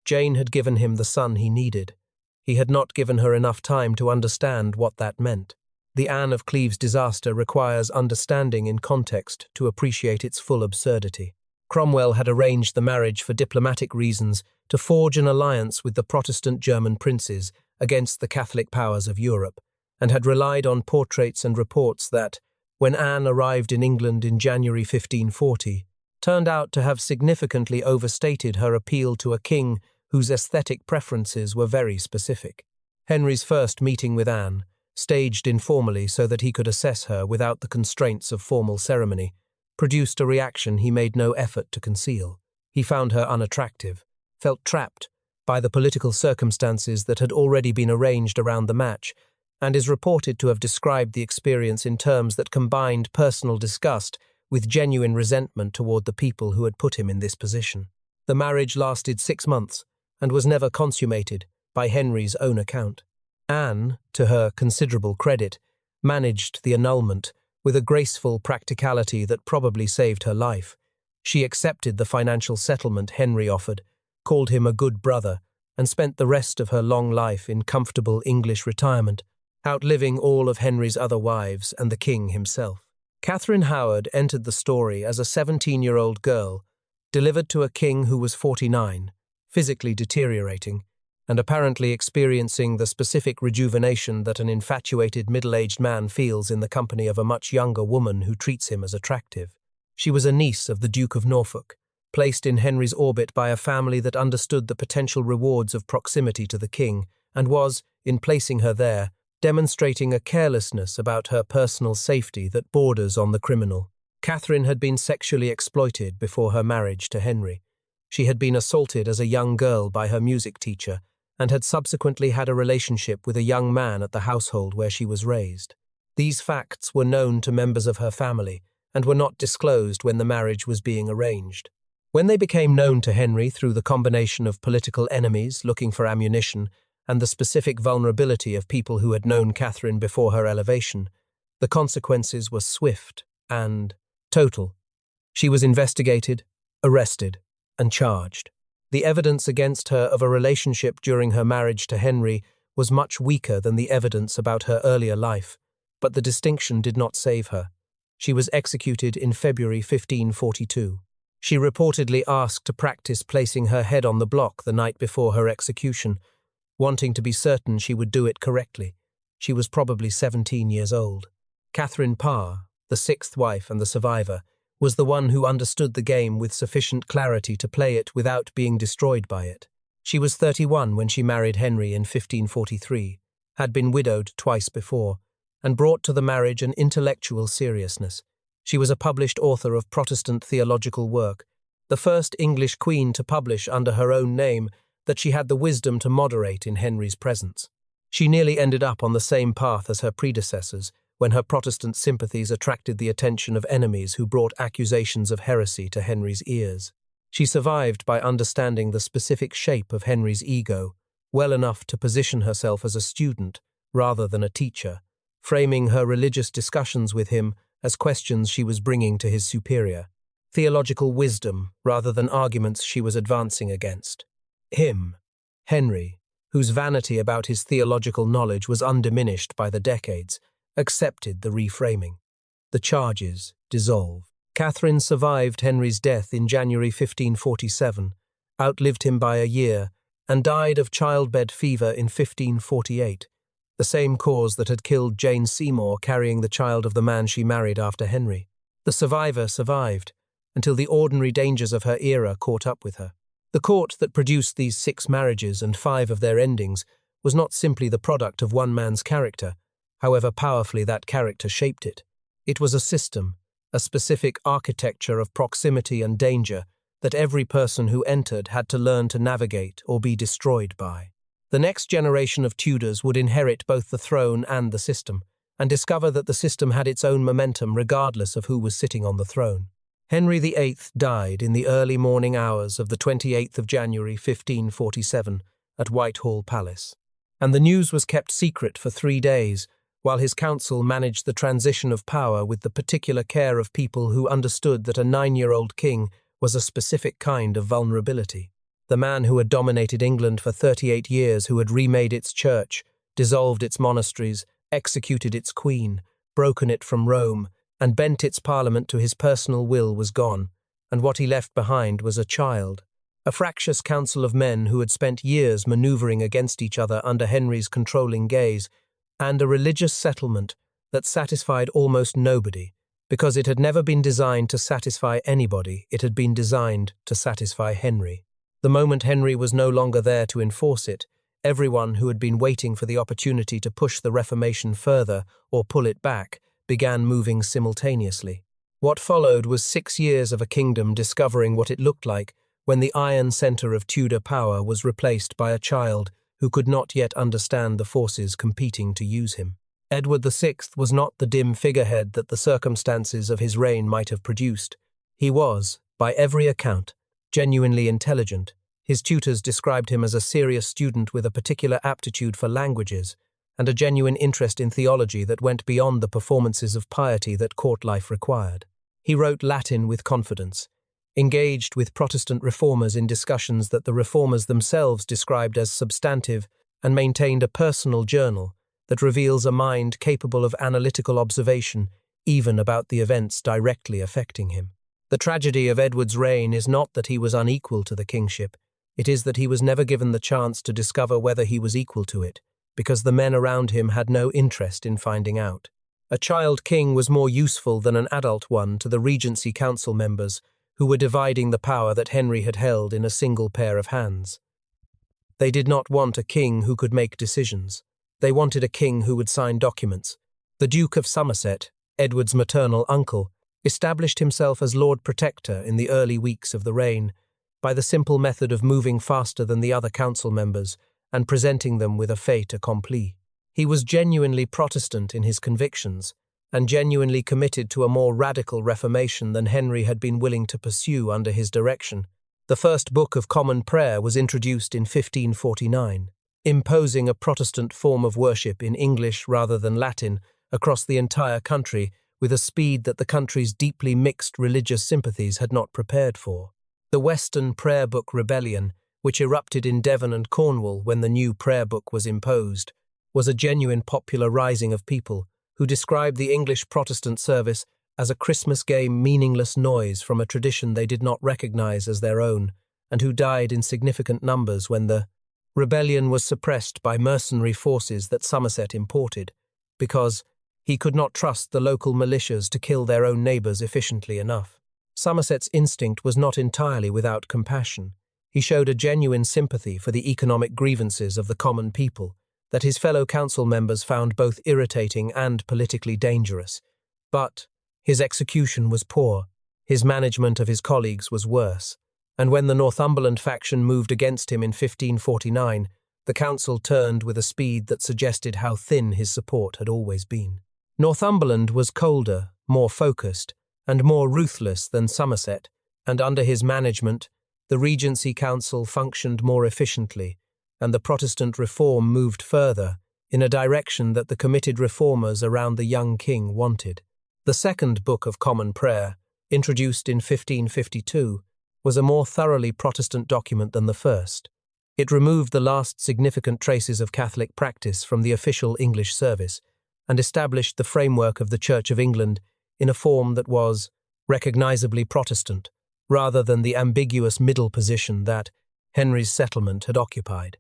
Jane had given him the son he needed. He had not given her enough time to understand what that meant. The Anne of Cleves disaster requires understanding in context to appreciate its full absurdity. Cromwell had arranged the marriage for diplomatic reasons to forge an alliance with the Protestant German princes against the Catholic powers of Europe, and had relied on portraits and reports that, when Anne arrived in England in January 1540, turned out to have significantly overstated her appeal to a king whose aesthetic preferences were very specific. Henry's first meeting with Anne, staged informally so that he could assess her without the constraints of formal ceremony, produced a reaction he made no effort to conceal. He found her unattractive, felt trapped by the political circumstances that had already been arranged around the match, and is reported to have described the experience in terms that combined personal disgust with genuine resentment toward the people who had put him in this position. The marriage lasted 6 months and was never consummated, by Henry's own account. Anne, to her considerable credit, managed the annulment with a graceful practicality that probably saved her life. She accepted the financial settlement Henry offered, called him a good brother, and spent the rest of her long life in comfortable English retirement, outliving all of Henry's other wives and the king himself. Catherine Howard entered the story as a 17-year-old girl, delivered to a king who was 49, physically deteriorating, and apparently experiencing the specific rejuvenation that an infatuated middle-aged man feels in the company of a much younger woman who treats him as attractive. She was a niece of the Duke of Norfolk, placed in Henry's orbit by a family that understood the potential rewards of proximity to the king, and was, in placing her there, demonstrating a carelessness about her personal safety that borders on the criminal. Catherine had been sexually exploited before her marriage to Henry. She had been assaulted as a young girl by her music teacher, and had subsequently had a relationship with a young man at the household where she was raised. These facts were known to members of her family, and were not disclosed when the marriage was being arranged. When they became known to Henry through the combination of political enemies looking for ammunition and the specific vulnerability of people who had known Catherine before her elevation, the consequences were swift and total. She was investigated, arrested, and charged. The evidence against her of a relationship during her marriage to Henry was much weaker than the evidence about her earlier life, but the distinction did not save her. She was executed in February 1542. She reportedly asked to practice placing her head on the block the night before her execution, wanting to be certain she would do it correctly. She was probably 17 years old. Catherine Parr, the 6th wife and the survivor, was the one who understood the game with sufficient clarity to play it without being destroyed by it. She was 31 when she married Henry in 1543, had been widowed twice before, and brought to the marriage an intellectual seriousness. She was a published author of Protestant theological work, the first English queen to publish under her own name that she had the wisdom to moderate in Henry's presence. She nearly ended up on the same path as her predecessors when her Protestant sympathies attracted the attention of enemies who brought accusations of heresy to Henry's ears. She survived by understanding the specific shape of Henry's ego well enough to position herself as a student rather than a teacher, framing her religious discussions with him as questions she was bringing to his superior, theological wisdom rather than arguments she was advancing against. Him, Henry, whose vanity about his theological knowledge was undiminished by the decades, accepted the reframing. The charges dissolved. Catherine survived Henry's death in January 1547, outlived him by a year, and died of childbed fever in 1548, the same cause that had killed Jane Seymour carrying the child of the man she married after Henry. The survivor survived, until the ordinary dangers of her era caught up with her. The court that produced these 6 marriages and 5 of their endings was not simply the product of one man's character, however powerfully that character shaped it. It was a system, a specific architecture of proximity and danger that every person who entered had to learn to navigate or be destroyed by. The next generation of Tudors would inherit both the throne and the system, and discover that the system had its own momentum regardless of who was sitting on the throne. Henry VIII died in the early morning hours of the 28th of January 1547 at Whitehall Palace, and the news was kept secret for 3 days, while his council managed the transition of power with the particular care of people who understood that a 9-year-old king was a specific kind of vulnerability. The man who had dominated England for 38 years, who had remade its church, dissolved its monasteries, executed its queen, broken it from Rome, and bent its parliament to his personal will was gone, and what he left behind was a child, a fractious council of men who had spent years manoeuvring against each other under Henry's controlling gaze, and a religious settlement that satisfied almost nobody, because it had never been designed to satisfy anybody, it had been designed to satisfy Henry. The moment Henry was no longer there to enforce it, everyone who had been waiting for the opportunity to push the Reformation further or pull it back began moving simultaneously. What followed was 6 years of a kingdom discovering what it looked like when the iron centre of Tudor power was replaced by a child who could not yet understand the forces competing to use him. Edward VI was not the dim figurehead that the circumstances of his reign might have produced. He was, by every account, genuinely intelligent. His tutors described him as a serious student with a particular aptitude for languages and a genuine interest in theology that went beyond the performances of piety that court life required. He wrote Latin with confidence, engaged with Protestant reformers in discussions that the reformers themselves described as substantive, and maintained a personal journal that reveals a mind capable of analytical observation even about the events directly affecting him. The tragedy of Edward's reign is not that he was unequal to the kingship, it is that he was never given the chance to discover whether he was equal to it, because the men around him had no interest in finding out. A child king was more useful than an adult one to the Regency Council members, who were dividing the power that Henry had held in a single pair of hands. They did not want a king who could make decisions. They wanted a king who would sign documents. The Duke of Somerset, Edward's maternal uncle, established himself as Lord Protector in the early weeks of the reign, by the simple method of moving faster than the other council members and presenting them with a fait accompli. He was genuinely Protestant in his convictions, and genuinely committed to a more radical reformation than Henry had been willing to pursue under his direction. The first Book of Common Prayer was introduced in 1549, imposing a Protestant form of worship in English rather than Latin across the entire country with a speed that the country's deeply mixed religious sympathies had not prepared for. The Western Prayer Book Rebellion, which erupted in Devon and Cornwall when the new prayer book was imposed, was a genuine popular rising of people who described the English Protestant service as a Christmas gay meaningless noise from a tradition they did not recognize as their own, and who died in significant numbers when the rebellion was suppressed by mercenary forces that Somerset imported, because he could not trust the local militias to kill their own neighbours efficiently enough. Somerset's instinct was not entirely without compassion. He showed a genuine sympathy for the economic grievances of the common people that his fellow council members found both irritating and politically dangerous. But his execution was poor, his management of his colleagues was worse, and when the Northumberland faction moved against him in 1549, the council turned with a speed that suggested how thin his support had always been. Northumberland was colder, more focused, and more ruthless than Somerset, and under his management, the Regency Council functioned more efficiently, and the Protestant reform moved further in a direction that the committed reformers around the young king wanted. The Second Book of Common Prayer, introduced in 1552, was a more thoroughly Protestant document than the first. It removed the last significant traces of Catholic practice from the official English service and established the framework of the Church of England in a form that was recognizably Protestant, rather than the ambiguous middle position that Henry's settlement had occupied.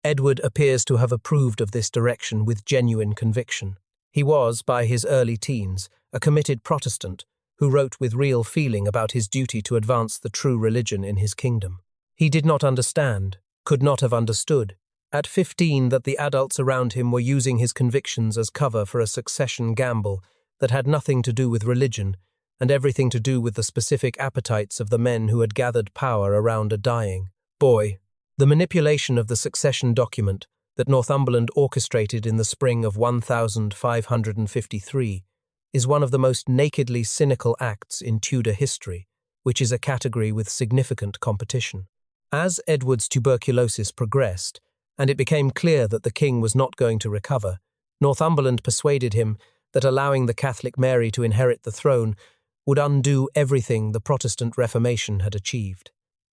Edward appears to have approved of this direction with genuine conviction. He was, by his early teens, a committed Protestant who wrote with real feeling about his duty to advance the true religion in his kingdom. He did not understand, could not have understood, at 15 that the adults around him were using his convictions as cover for a succession gamble that had nothing to do with religion and everything to do with the specific appetites of the men who had gathered power around a dying boy. The manipulation of the succession document that Northumberland orchestrated in the spring of 1553 is one of the most nakedly cynical acts in Tudor history, which is a category with significant competition. As Edward's tuberculosis progressed, and it became clear that the king was not going to recover, Northumberland persuaded him that allowing the Catholic Mary to inherit the throne would undo everything the Protestant Reformation had achieved.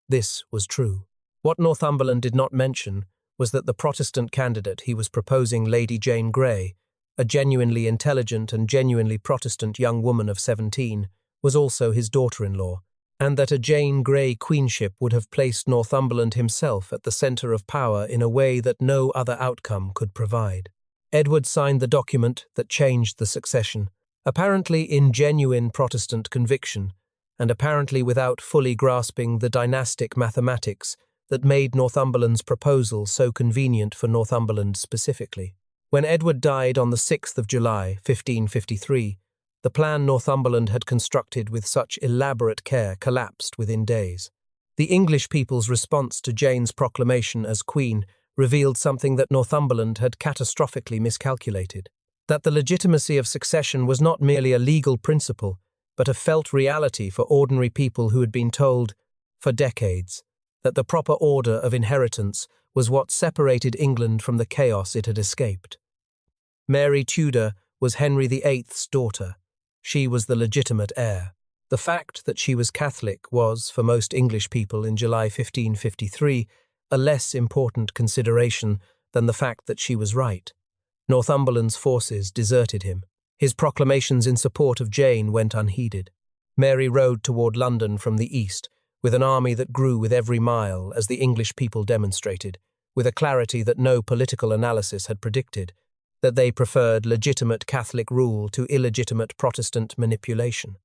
This was true. What Northumberland did not mention was that the Protestant candidate he was proposing, Lady Jane Grey, a genuinely intelligent and genuinely Protestant young woman of 17, was also his daughter-in-law, and that a Jane Grey queenship would have placed Northumberland himself at the centre of power in a way that no other outcome could provide. Edward signed the document that changed the succession, apparently in genuine Protestant conviction, and apparently without fully grasping the dynastic mathematics that made Northumberland's proposal so convenient for Northumberland specifically. When Edward died on the 6th of July, 1553, the plan Northumberland had constructed with such elaborate care collapsed within days. The English people's response to Jane's proclamation as queen revealed something that Northumberland had catastrophically miscalculated: that the legitimacy of succession was not merely a legal principle, but a felt reality for ordinary people who had been told, for decades, that the proper order of inheritance was what separated England from the chaos it had escaped. Mary Tudor was Henry VIII's daughter. She was the legitimate heir. The fact that she was Catholic was, for most English people in July 1553, a less important consideration than the fact that she was right. Northumberland's forces deserted him. His proclamations in support of Jane went unheeded. Mary rode toward London from the east, with an army that grew with every mile, as the English people demonstrated, with a clarity that no political analysis had predicted, that they preferred legitimate Catholic rule to illegitimate Protestant manipulation.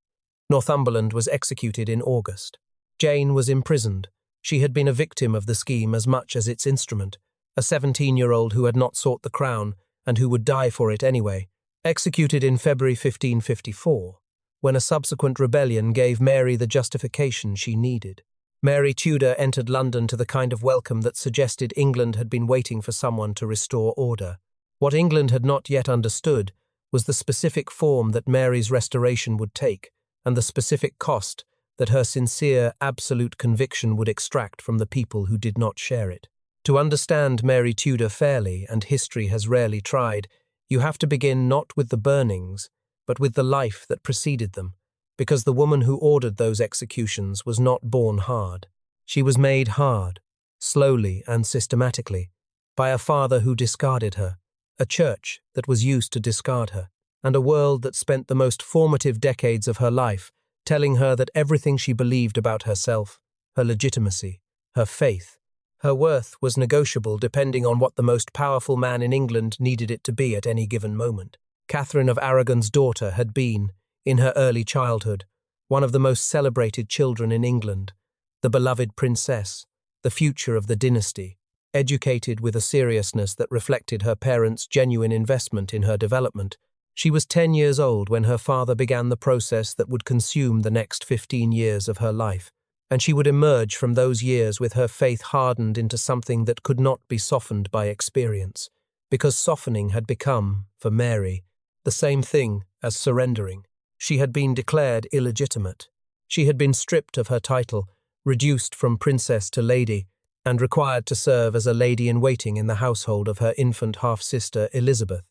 Northumberland was executed in August. Jane was imprisoned. She had been a victim of the scheme as much as its instrument, a 17-year-old who had not sought the crown and who would die for it anyway, executed in February 1554, when a subsequent rebellion gave Mary the justification she needed. Mary Tudor entered London to the kind of welcome that suggested England had been waiting for someone to restore order. What England had not yet understood was the specific form that Mary's restoration would take, and the specific cost that her sincere, absolute conviction would extract from the people who did not share it. To understand Mary Tudor fairly, and history has rarely tried, you have to begin not with the burnings, but with the life that preceded them, because the woman who ordered those executions was not born hard. She was made hard, slowly and systematically, by a father who discarded her, a church that was used to discard her, and a world that spent the most formative decades of her life telling her that everything she believed about herself, her legitimacy, her faith, her worth was negotiable depending on what the most powerful man in England needed it to be at any given moment. Catherine of Aragon's daughter had been, in her early childhood, one of the most celebrated children in England, the beloved princess, the future of the dynasty, educated with a seriousness that reflected her parents' genuine investment in her development. She was 10 years old when her father began the process that would consume the next 15 years of her life, and she would emerge from those years with her faith hardened into something that could not be softened by experience, because softening had become, for Mary, the same thing as surrendering. She had been declared illegitimate. She had been stripped of her title, reduced from princess to lady, and required to serve as a lady-in-waiting in the household of her infant half-sister Elizabeth,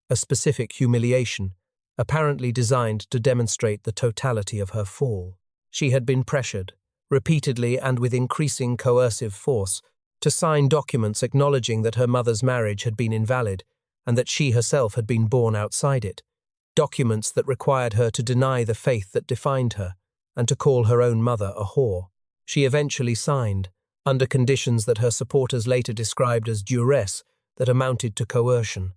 a specific humiliation, apparently designed to demonstrate the totality of her fall. She had been pressured, repeatedly and with increasing coercive force, to sign documents acknowledging that her mother's marriage had been invalid and that she herself had been born outside it, documents that required her to deny the faith that defined her and to call her own mother a whore. She eventually signed, under conditions that her supporters later described as duress that amounted to coercion.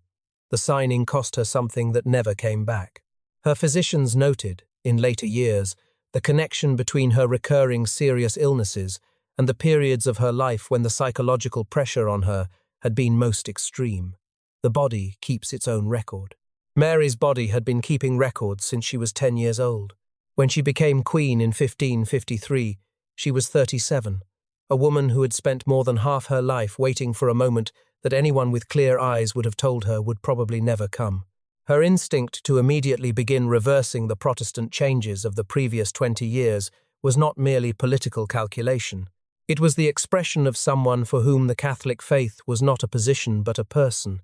The signing cost her something that never came back. Her physicians noted, in later years, the connection between her recurring serious illnesses and the periods of her life when the psychological pressure on her had been most extreme. The body keeps its own record. Mary's body had been keeping records since she was 10 years old. When she became queen in 1553, she was 37, a woman who had spent more than half her life waiting for a moment that anyone with clear eyes would have told her would probably never come. Her instinct to immediately begin reversing the Protestant changes of the previous 20 years was not merely political calculation. It was the expression of someone for whom the Catholic faith was not a position but a person.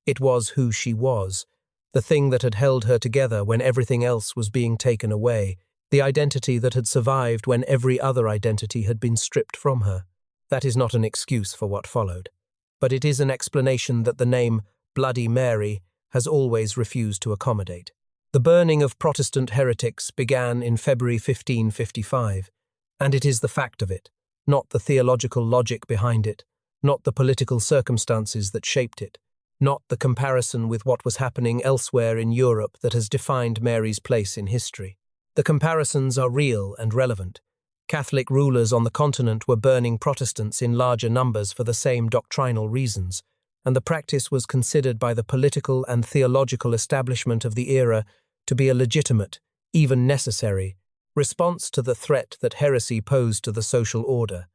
It was who she was, the thing that had held her together when everything else was being taken away, the identity that had survived when every other identity had been stripped from her. That is not an excuse for what followed, but it is an explanation that the name Bloody Mary has always refused to accommodate. The burning of Protestant heretics began in February 1555, and it is the fact of it, not the theological logic behind it, not the political circumstances that shaped it, not the comparison with what was happening elsewhere in Europe that has defined Mary's place in history. The comparisons are real and relevant. Catholic rulers on the continent were burning Protestants in larger numbers for the same doctrinal reasons, and the practice was considered by the political and theological establishment of the era to be a legitimate, even necessary, response to the threat that heresy posed to the social order.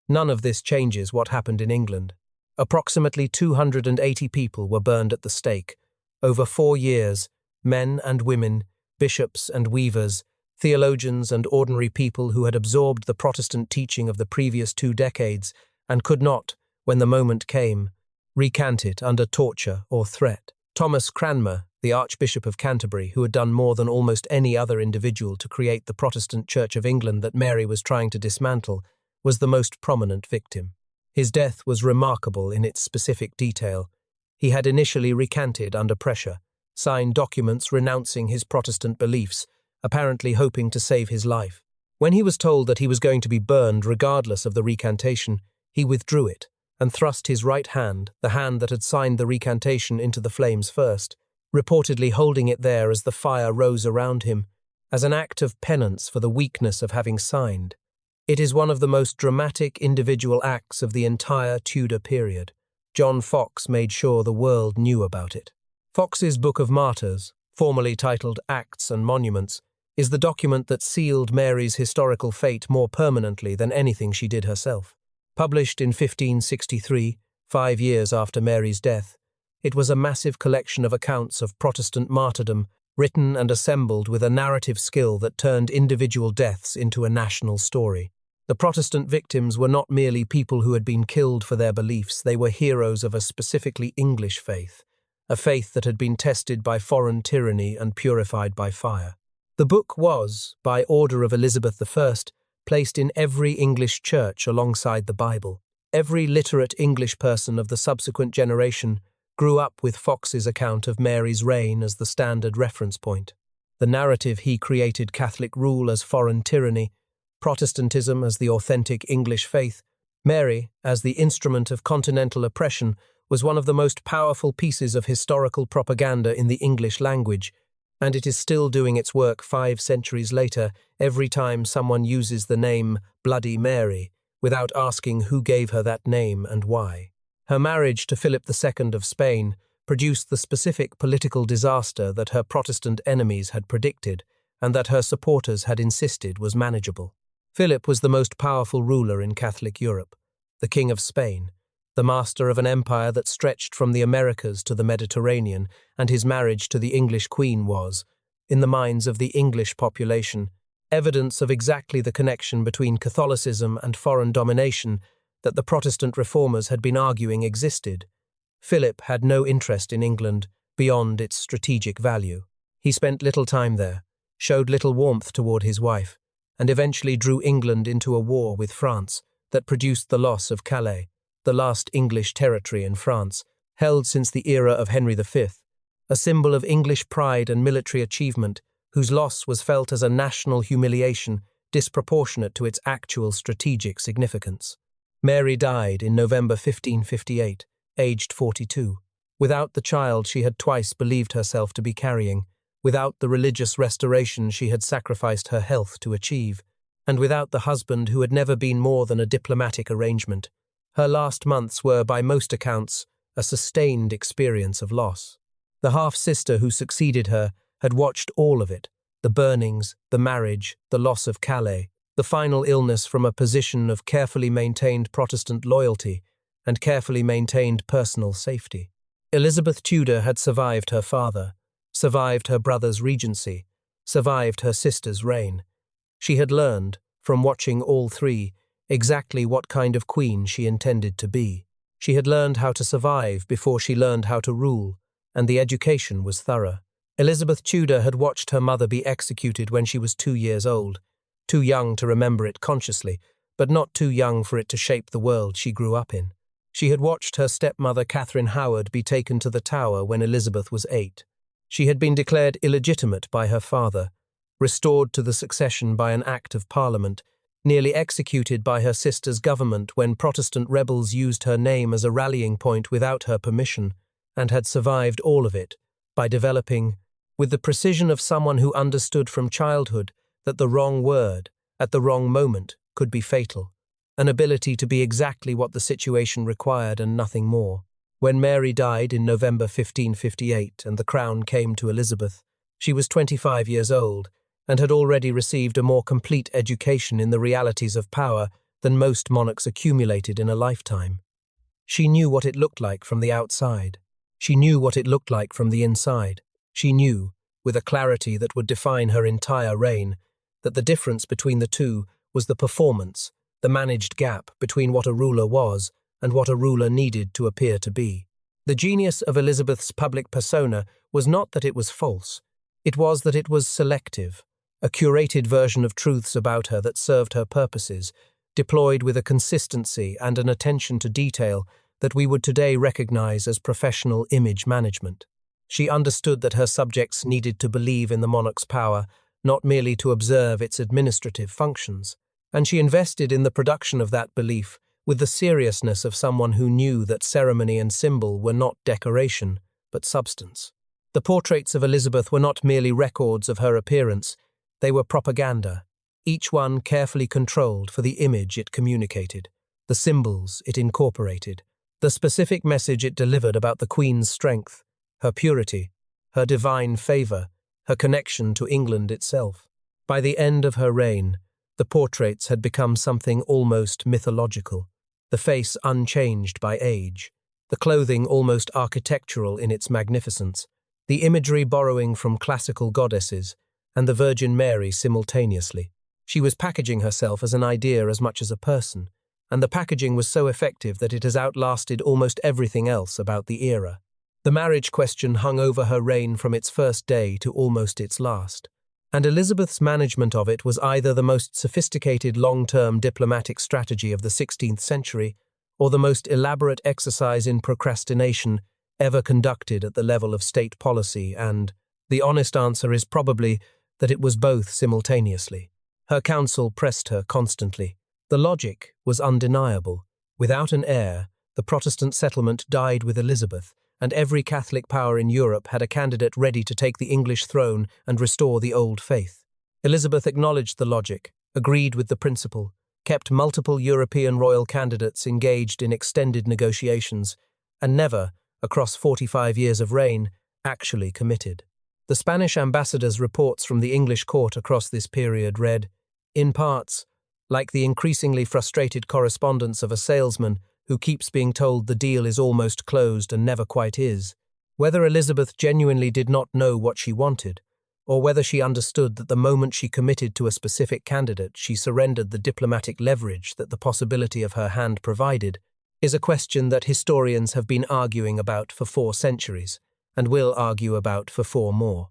None of this changes what happened in England. Approximately 280 people were burned at the stake. Over 4 years, men and women, bishops and weavers, theologians and ordinary people who had absorbed the Protestant teaching of the previous 2 decades and could not, when the moment came, recant it under torture or threat. Thomas Cranmer, the Archbishop of Canterbury, who had done more than almost any other individual to create the Protestant Church of England that Mary was trying to dismantle, was the most prominent victim. His death was remarkable in its specific detail. He had initially recanted under pressure, signed documents renouncing his Protestant beliefs, apparently hoping to save his life. When he was told that he was going to be burned regardless of the recantation, he withdrew it and thrust his right hand, the hand that had signed the recantation, into the flames first, reportedly holding it there as the fire rose around him, as an act of penance for the weakness of having signed. It is one of the most dramatic individual acts of the entire Tudor period. John Foxe made sure the world knew about it. Foxe's Book of Martyrs, formerly titled Acts and Monuments, is the document that sealed Mary's historical fate more permanently than anything she did herself. Published in 1563, 5 years after Mary's death, it was a massive collection of accounts of Protestant martyrdom, written and assembled with a narrative skill that turned individual deaths into a national story. The Protestant victims were not merely people who had been killed for their beliefs, they were heroes of a specifically English faith, a faith that had been tested by foreign tyranny and purified by fire. The book was, by order of Elizabeth I, placed in every English church alongside the Bible. Every literate English person of the subsequent generation grew up with Foxe's account of Mary's reign as the standard reference point. The narrative he created, Catholic rule as foreign tyranny, Protestantism as the authentic English faith, Mary as the instrument of continental oppression, was one of the most powerful pieces of historical propaganda in the English language, and it is still doing its work 5 centuries later every time someone uses the name Bloody Mary without asking who gave her that name and why. Her marriage to Philip II of Spain produced the specific political disaster that her Protestant enemies had predicted and that her supporters had insisted was manageable. Philip was the most powerful ruler in Catholic Europe, the King of Spain, the master of an empire that stretched from the Americas to the Mediterranean, and his marriage to the English Queen was, in the minds of the English population, evidence of exactly the connection between Catholicism and foreign domination that the Protestant reformers had been arguing existed. Philip had no interest in England beyond its strategic value. He spent little time there, showed little warmth toward his wife, and eventually drew England into a war with France that produced the loss of Calais, the last English territory in France, held since the era of Henry V, a symbol of English pride and military achievement, whose loss was felt as a national humiliation disproportionate to its actual strategic significance. Mary died in November 1558, aged 42, without the child she had twice believed herself to be carrying, without the religious restoration she had sacrificed her health to achieve, and without the husband who had never been more than a diplomatic arrangement. Her last months were, by most accounts, a sustained experience of loss. The half-sister who succeeded her had watched all of it, the burnings, the marriage, the loss of Calais, the final illness from a position of carefully maintained Protestant loyalty and carefully maintained personal safety. Elizabeth Tudor had survived her father, survived her brother's regency, survived her sister's reign. She had learned, from watching all three, exactly what kind of queen she intended to be. She had learned how to survive before she learned how to rule, and the education was thorough. Elizabeth Tudor had watched her mother be executed when she was 2 years old, too young to remember it consciously, but not too young for it to shape the world she grew up in. She had watched her stepmother Catherine Howard be taken to the Tower when Elizabeth was 8. She had been declared illegitimate by her father, restored to the succession by an Act of Parliament, nearly executed by her sister's government when Protestant rebels used her name as a rallying point without her permission, and had survived all of it by developing, with the precision of someone who understood from childhood that the wrong word, at the wrong moment, could be fatal, an ability to be exactly what the situation required and nothing more. When Mary died in November 1558 and the crown came to Elizabeth, she was 25 years old and had already received a more complete education in the realities of power than most monarchs accumulated in a lifetime. She knew what it looked like from the outside. She knew what it looked like from the inside. She knew, with a clarity that would define her entire reign, that the difference between the two was the performance, the managed gap between what a ruler was and what a ruler needed to appear to be. The genius of Elizabeth's public persona was not that it was false, it was that it was selective, a curated version of truths about her that served her purposes, deployed with a consistency and an attention to detail that we would today recognize as professional image management. She understood that her subjects needed to believe in the monarch's power, not merely to observe its administrative functions, and she invested in the production of that belief with the seriousness of someone who knew that ceremony and symbol were not decoration, but substance. The portraits of Elizabeth were not merely records of her appearance, they were propaganda, each one carefully controlled for the image it communicated, the symbols it incorporated, the specific message it delivered about the Queen's strength, her purity, her divine favor, her connection to England itself. By the end of her reign, the portraits had become something almost mythological, the face unchanged by age, the clothing almost architectural in its magnificence, the imagery borrowing from classical goddesses, and the Virgin Mary simultaneously. She was packaging herself as an idea as much as a person, and the packaging was so effective that it has outlasted almost everything else about the era. The marriage question hung over her reign from its first day to almost its last, and Elizabeth's management of it was either the most sophisticated long-term diplomatic strategy of the 16th century or the most elaborate exercise in procrastination ever conducted at the level of state policy, and the honest answer is probably that it was both simultaneously. Her counsel pressed her constantly. The logic was undeniable. Without an heir, the Protestant settlement died with Elizabeth, and every Catholic power in Europe had a candidate ready to take the English throne and restore the old faith. Elizabeth acknowledged the logic, agreed with the principle, kept multiple European royal candidates engaged in extended negotiations, and never, across 45 years of reign, actually committed. The Spanish ambassador's reports from the English court across this period read, in parts, like the increasingly frustrated correspondence of a salesman who keeps being told the deal is almost closed and never quite is, whether Elizabeth genuinely did not know what she wanted, or whether she understood that the moment she committed to a specific candidate she surrendered the diplomatic leverage that the possibility of her hand provided, is a question that historians have been arguing about for 4 centuries, and will argue about for 4 more.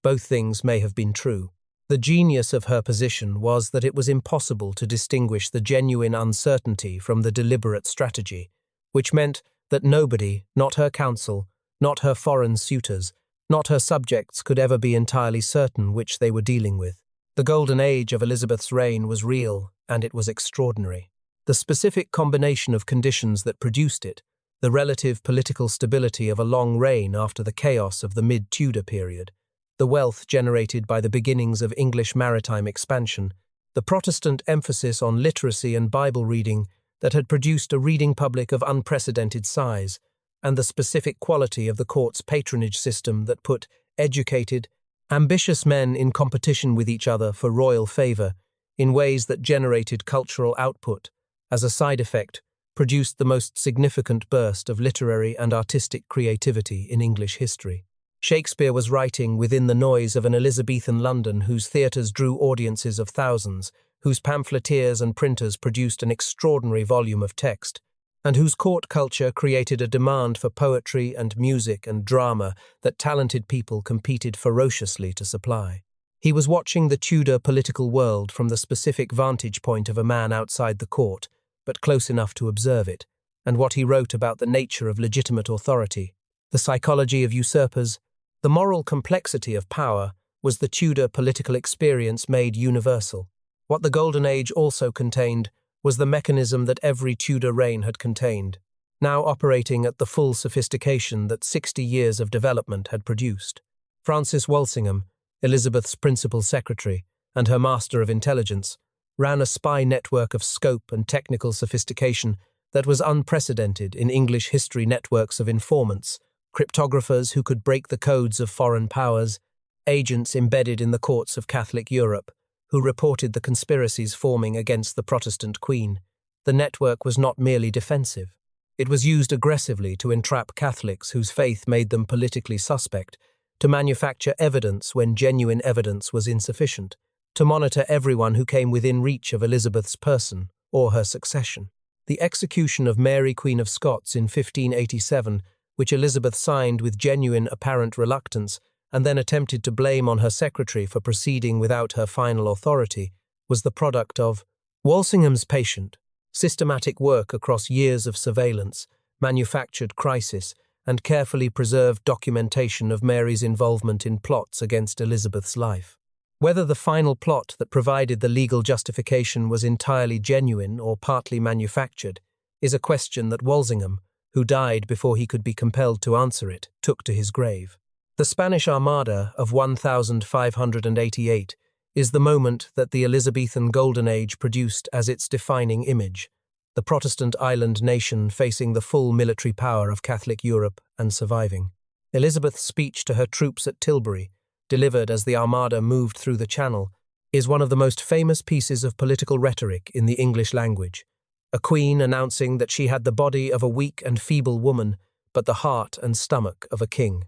Both things may have been true. The genius of her position was that it was impossible to distinguish the genuine uncertainty from the deliberate strategy, which meant that nobody, not her council, not her foreign suitors, not her subjects could ever be entirely certain which they were dealing with. The golden age of Elizabeth's reign was real, and it was extraordinary. The specific combination of conditions that produced it, the relative political stability of a long reign after the chaos of the mid-Tudor period, the wealth generated by the beginnings of English maritime expansion, the Protestant emphasis on literacy and Bible reading that had produced a reading public of unprecedented size, and the specific quality of the court's patronage system that put educated, ambitious men in competition with each other for royal favour in ways that generated cultural output, as a side effect, produced the most significant burst of literary and artistic creativity in English history. Shakespeare was writing within the noise of an Elizabethan London whose theatres drew audiences of thousands, whose pamphleteers and printers produced an extraordinary volume of text, and whose court culture created a demand for poetry and music and drama that talented people competed ferociously to supply. He was watching the Tudor political world from the specific vantage point of a man outside the court, but close enough to observe it, and what he wrote about the nature of legitimate authority, the psychology of usurpers, the moral complexity of power, was the Tudor political experience made universal. What the Golden Age also contained was the mechanism that every Tudor reign had contained, now operating at the full sophistication that 60 years of development had produced. Francis Walsingham, Elizabeth's principal secretary and her master of intelligence, ran a spy network of scope and technical sophistication that was unprecedented in English history networks of informants, cryptographers who could break the codes of foreign powers, agents embedded in the courts of Catholic Europe, who reported the conspiracies forming against the Protestant Queen. The network was not merely defensive. It was used aggressively to entrap Catholics whose faith made them politically suspect, to manufacture evidence when genuine evidence was insufficient, to monitor everyone who came within reach of Elizabeth's person or her succession. The execution of Mary, Queen of Scots in 1587, which Elizabeth signed with genuine apparent reluctance, and then attempted to blame on her secretary for proceeding without her final authority, was the product of Walsingham's patient, systematic work across years of surveillance, manufactured crisis, and carefully preserved documentation of Mary's involvement in plots against Elizabeth's life. Whether the final plot that provided the legal justification was entirely genuine or partly manufactured is a question that Walsingham, who died before he could be compelled to answer it, took to his grave. The Spanish Armada of 1588 is the moment that the Elizabethan Golden Age produced as its defining image, the Protestant island nation facing the full military power of Catholic Europe and surviving. Elizabeth's speech to her troops at Tilbury, delivered as the Armada moved through the Channel, is one of the most famous pieces of political rhetoric in the English language, a queen announcing that she had the body of a weak and feeble woman, but the heart and stomach of a king.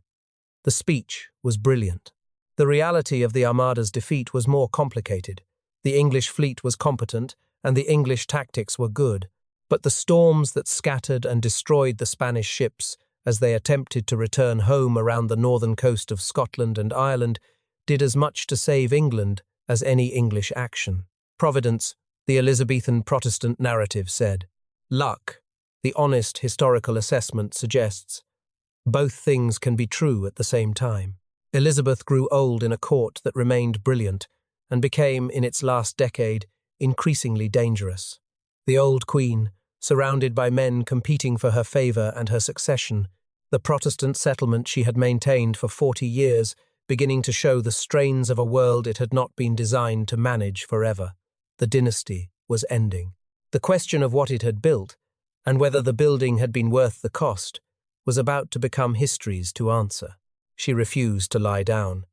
The speech was brilliant. The reality of the Armada's defeat was more complicated. The English fleet was competent, and the English tactics were good, but the storms that scattered and destroyed the Spanish ships as they attempted to return home around the northern coast of Scotland and Ireland did as much to save England as any English action. Providence, the Elizabethan Protestant narrative said. Luck, the honest historical assessment suggests. Both things can be true at the same time. Elizabeth grew old in a court that remained brilliant and became, in its last decade, increasingly dangerous. The old queen, surrounded by men competing for her favour and her succession, the Protestant settlement she had maintained for 40 years, beginning to show the strains of a world it had not been designed to manage forever. The dynasty was ending. The question of what it had built, and whether the building had been worth the cost, was about to become history's to answer. She refused to lie down.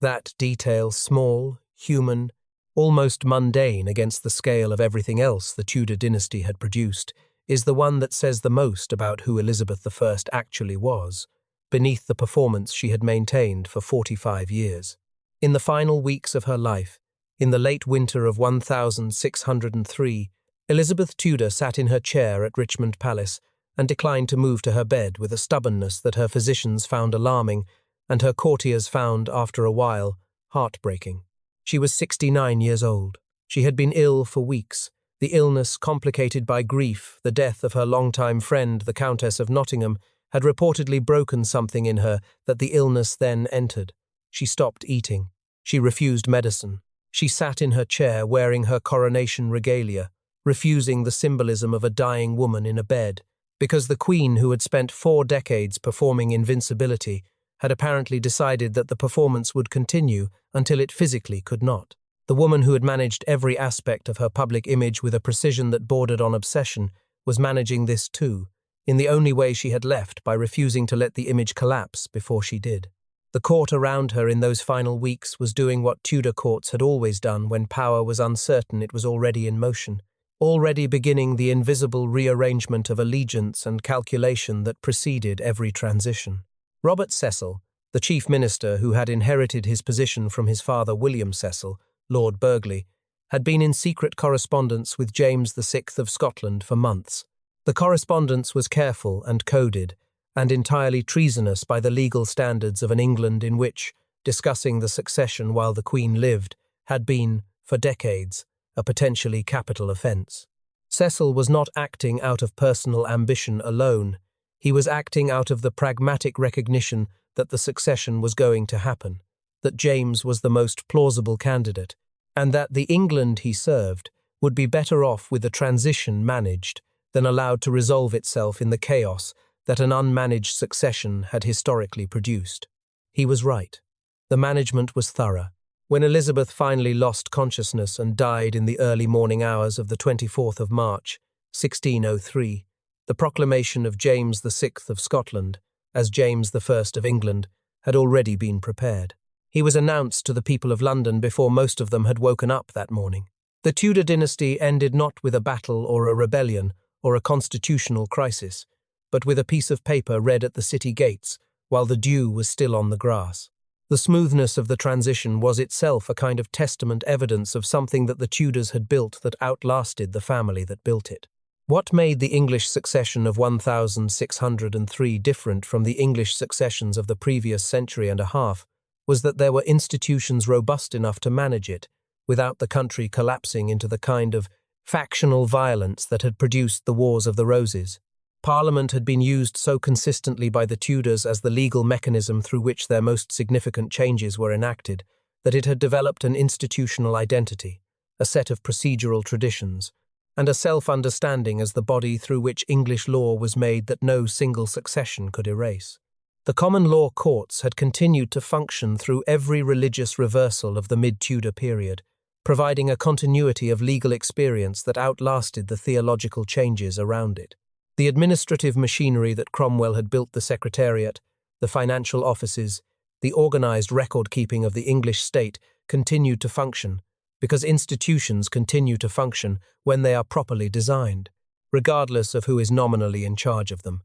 That detail, small, human, almost mundane against the scale of everything else the Tudor dynasty had produced, is the one that says the most about who Elizabeth I actually was, beneath the performance she had maintained for 45 years. In the final weeks of her life, in the late winter of 1603, Elizabeth Tudor sat in her chair at Richmond Palace and declined to move to her bed with a stubbornness that her physicians found alarming and her courtiers found, after a while, heartbreaking. She was 69 years old. She had been ill for weeks, the illness complicated by grief. The death of her longtime friend, the Countess of Nottingham, had reportedly broken something in her that the illness then entered. She stopped eating. She refused medicine. She sat in her chair wearing her coronation regalia, refusing the symbolism of a dying woman in a bed, because the Queen, who had spent 4 decades performing invincibility, had apparently decided that the performance would continue until it physically could not. The woman who had managed every aspect of her public image with a precision that bordered on obsession was managing this too, in the only way she had left, by refusing to let the image collapse before she did. The court around her in those final weeks was doing what Tudor courts had always done when power was uncertain. It was already in motion, already beginning the invisible rearrangement of allegiance and calculation that preceded every transition. Robert Cecil, the chief minister who had inherited his position from his father William Cecil, Lord Burghley, had been in secret correspondence with James VI of Scotland for months. The correspondence was careful and coded, and entirely treasonous by the legal standards of an England in which, discussing the succession while the Queen lived, had been, for decades, a potentially capital offence. Cecil was not acting out of personal ambition alone. He was acting out of the pragmatic recognition that the succession was going to happen, that James was the most plausible candidate, and that the England he served would be better off with the transition managed than allowed to resolve itself in the chaos that an unmanaged succession had historically produced. He was right. The management was thorough. When Elizabeth finally lost consciousness and died in the early morning hours of the 24th of March, 1603, the proclamation of James VI of Scotland, as James I of England, had already been prepared. He was announced to the people of London before most of them had woken up that morning. The Tudor dynasty ended not with a battle or a rebellion or a constitutional crisis, but with a piece of paper read at the city gates while the dew was still on the grass. The smoothness of the transition was itself a kind of testament evidence of something that the Tudors had built that outlasted the family that built it. What made the English succession of 1603 different from the English successions of the previous century and a half was that there were institutions robust enough to manage it, without the country collapsing into the kind of factional violence that had produced the Wars of the Roses. Parliament had been used so consistently by the Tudors as the legal mechanism through which their most significant changes were enacted, that it had developed an institutional identity, a set of procedural traditions, and a self-understanding as the body through which English law was made that no single succession could erase. The common law courts had continued to function through every religious reversal of the mid-Tudor period, providing a continuity of legal experience that outlasted the theological changes around it. The administrative machinery that Cromwell had built, the Secretariat, the financial offices, the organized record-keeping of the English state continued to function, because institutions continue to function when they are properly designed, regardless of who is nominally in charge of them.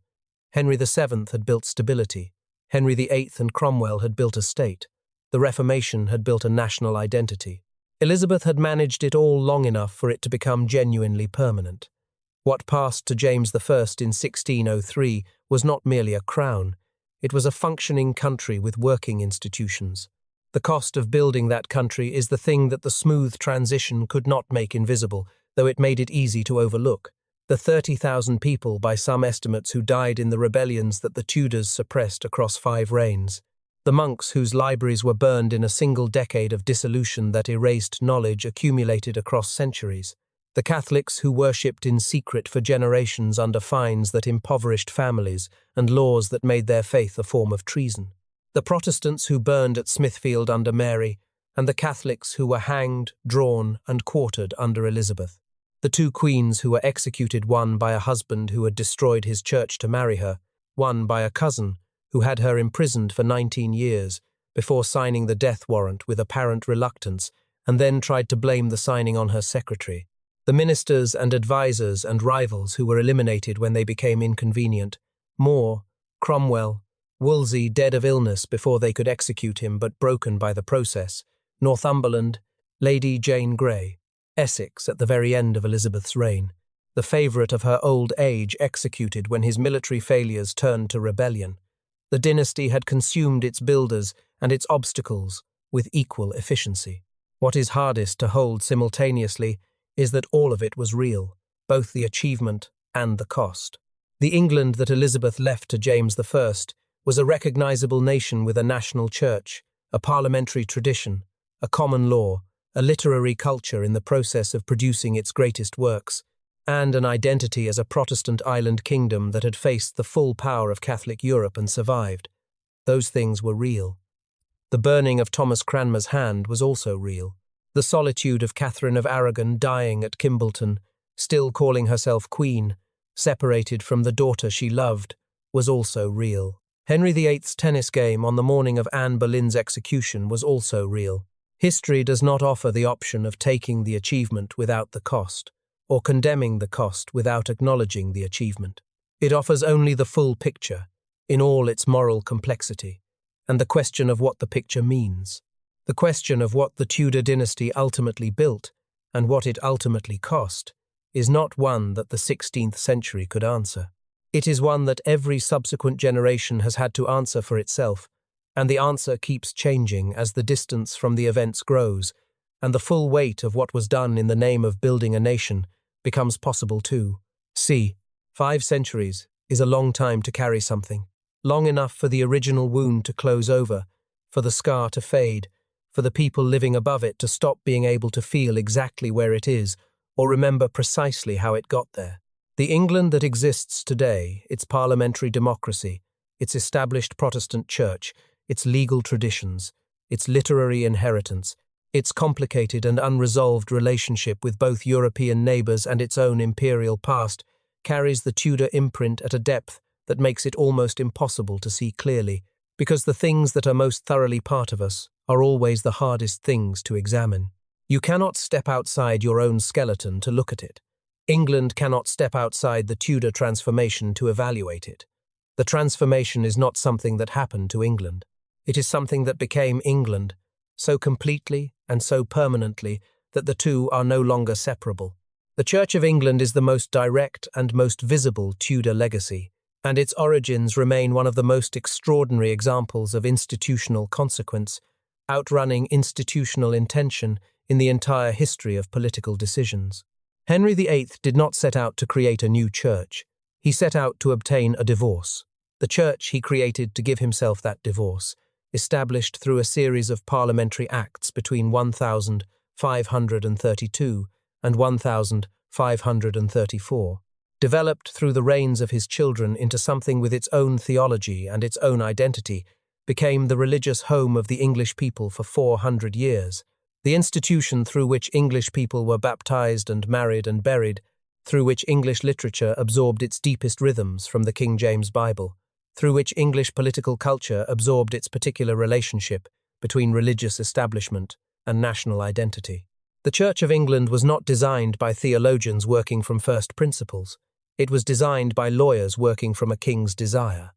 Henry VII had built stability. Henry VIII and Cromwell had built a state. The Reformation had built a national identity. Elizabeth had managed it all long enough for it to become genuinely permanent. What passed to James I in 1603 was not merely a crown. It was a functioning country with working institutions. The cost of building that country is the thing that the smooth transition could not make invisible, though it made it easy to overlook. The 30,000 people, by some estimates, who died in the rebellions that the Tudors suppressed across 5 reigns. The monks whose libraries were burned in a single decade of dissolution that erased knowledge accumulated across centuries. The Catholics who worshipped in secret for generations under fines that impoverished families and laws that made their faith a form of treason. The Protestants who burned at Smithfield under Mary, and the Catholics who were hanged, drawn, and quartered under Elizabeth. The two queens who were executed, one by a husband who had destroyed his church to marry her, one by a cousin who had her imprisoned for 19 years before signing the death warrant with apparent reluctance and then tried to blame the signing on her secretary. The ministers and advisers and rivals who were eliminated when they became inconvenient. More, Cromwell, Wolsey dead of illness before they could execute him but broken by the process. Northumberland, Lady Jane Grey, Essex at the very end of Elizabeth's reign, the favourite of her old age executed when his military failures turned to rebellion. The dynasty had consumed its builders and its obstacles with equal efficiency. What is hardest to hold simultaneously is that all of it was real, both the achievement and the cost. The England that Elizabeth left to James I was a recognisable nation with a national church, a parliamentary tradition, a common law, a literary culture in the process of producing its greatest works, and an identity as a Protestant island kingdom that had faced the full power of Catholic Europe and survived. Those things were real. The burning of Thomas Cranmer's hand was also real. The solitude of Catherine of Aragon dying at Kimbolton, still calling herself queen, separated from the daughter she loved, was also real. Henry VIII's tennis game on the morning of Anne Boleyn's execution was also real. History does not offer the option of taking the achievement without the cost, or condemning the cost without acknowledging the achievement. It offers only the full picture, in all its moral complexity, and the question of what the picture means. The question of what the Tudor dynasty ultimately built, and what it ultimately cost, is not one that the 16th century could answer. It is one that every subsequent generation has had to answer for itself, and the answer keeps changing as the distance from the events grows, and the full weight of what was done in the name of building a nation becomes possible too. 5 centuries is a long time to carry something, long enough for the original wound to close over, for the scar to fade, for the people living above it to stop being able to feel exactly where it is or remember precisely how it got there. The England that exists today, its parliamentary democracy, its established Protestant church, its legal traditions, its literary inheritance, its complicated and unresolved relationship with both European neighbours and its own imperial past, carries the Tudor imprint at a depth that makes it almost impossible to see clearly, because the things that are most thoroughly part of us are always the hardest things to examine. You cannot step outside your own skeleton to look at it. England cannot step outside the Tudor transformation to evaluate it. The transformation is not something that happened to England. It is something that became England, so completely and so permanently that the two are no longer separable. The Church of England is the most direct and most visible Tudor legacy, and its origins remain one of the most extraordinary examples of institutional consequence, outrunning institutional intention in the entire history of political decisions. Henry VIII did not set out to create a new church. He set out to obtain a divorce. The church he created to give himself that divorce, established through a series of parliamentary acts between 1532 and 1534, developed through the reigns of his children into something with its own theology and its own identity, became the religious home of the English people for 400 years, the institution through which English people were baptized and married and buried, through which English literature absorbed its deepest rhythms from the King James Bible, through which English political culture absorbed its particular relationship between religious establishment and national identity. The Church of England was not designed by theologians working from first principles. It was designed by lawyers working from a king's desire.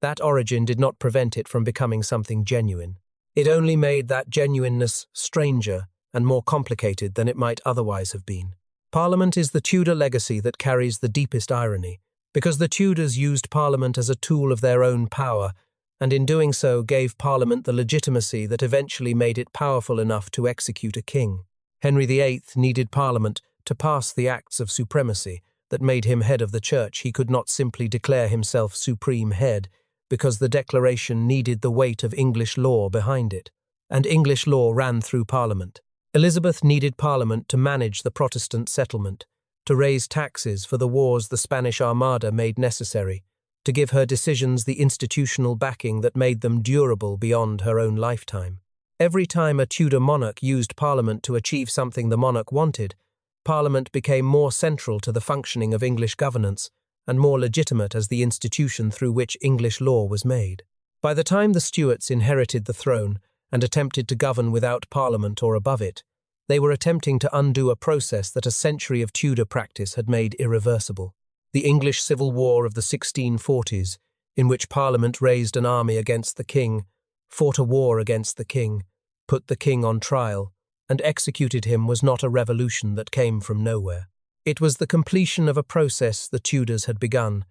That origin did not prevent it from becoming something genuine. It only made that genuineness stranger and more complicated than it might otherwise have been. Parliament is the Tudor legacy that carries the deepest irony, because the Tudors used Parliament as a tool of their own power, and in doing so gave Parliament the legitimacy that eventually made it powerful enough to execute a king. Henry VIII needed Parliament to pass the acts of supremacy that made him head of the church. He could not simply declare himself supreme head, because the declaration needed the weight of English law behind it, and English law ran through Parliament. Elizabeth needed Parliament to manage the Protestant settlement, to raise taxes for the wars the Spanish Armada made necessary, to give her decisions the institutional backing that made them durable beyond her own lifetime. Every time a Tudor monarch used Parliament to achieve something the monarch wanted, Parliament became more central to the functioning of English governance and more legitimate as the institution through which English law was made. By the time the Stuarts inherited the throne and attempted to govern without Parliament or above it, they were attempting to undo a process that a century of Tudor practice had made irreversible. The English Civil War of the 1640s, in which Parliament raised an army against the king, fought a war against the king, put the king on trial, and executed him, was not a revolution that came from nowhere. It was the completion of a process the Tudors had begun,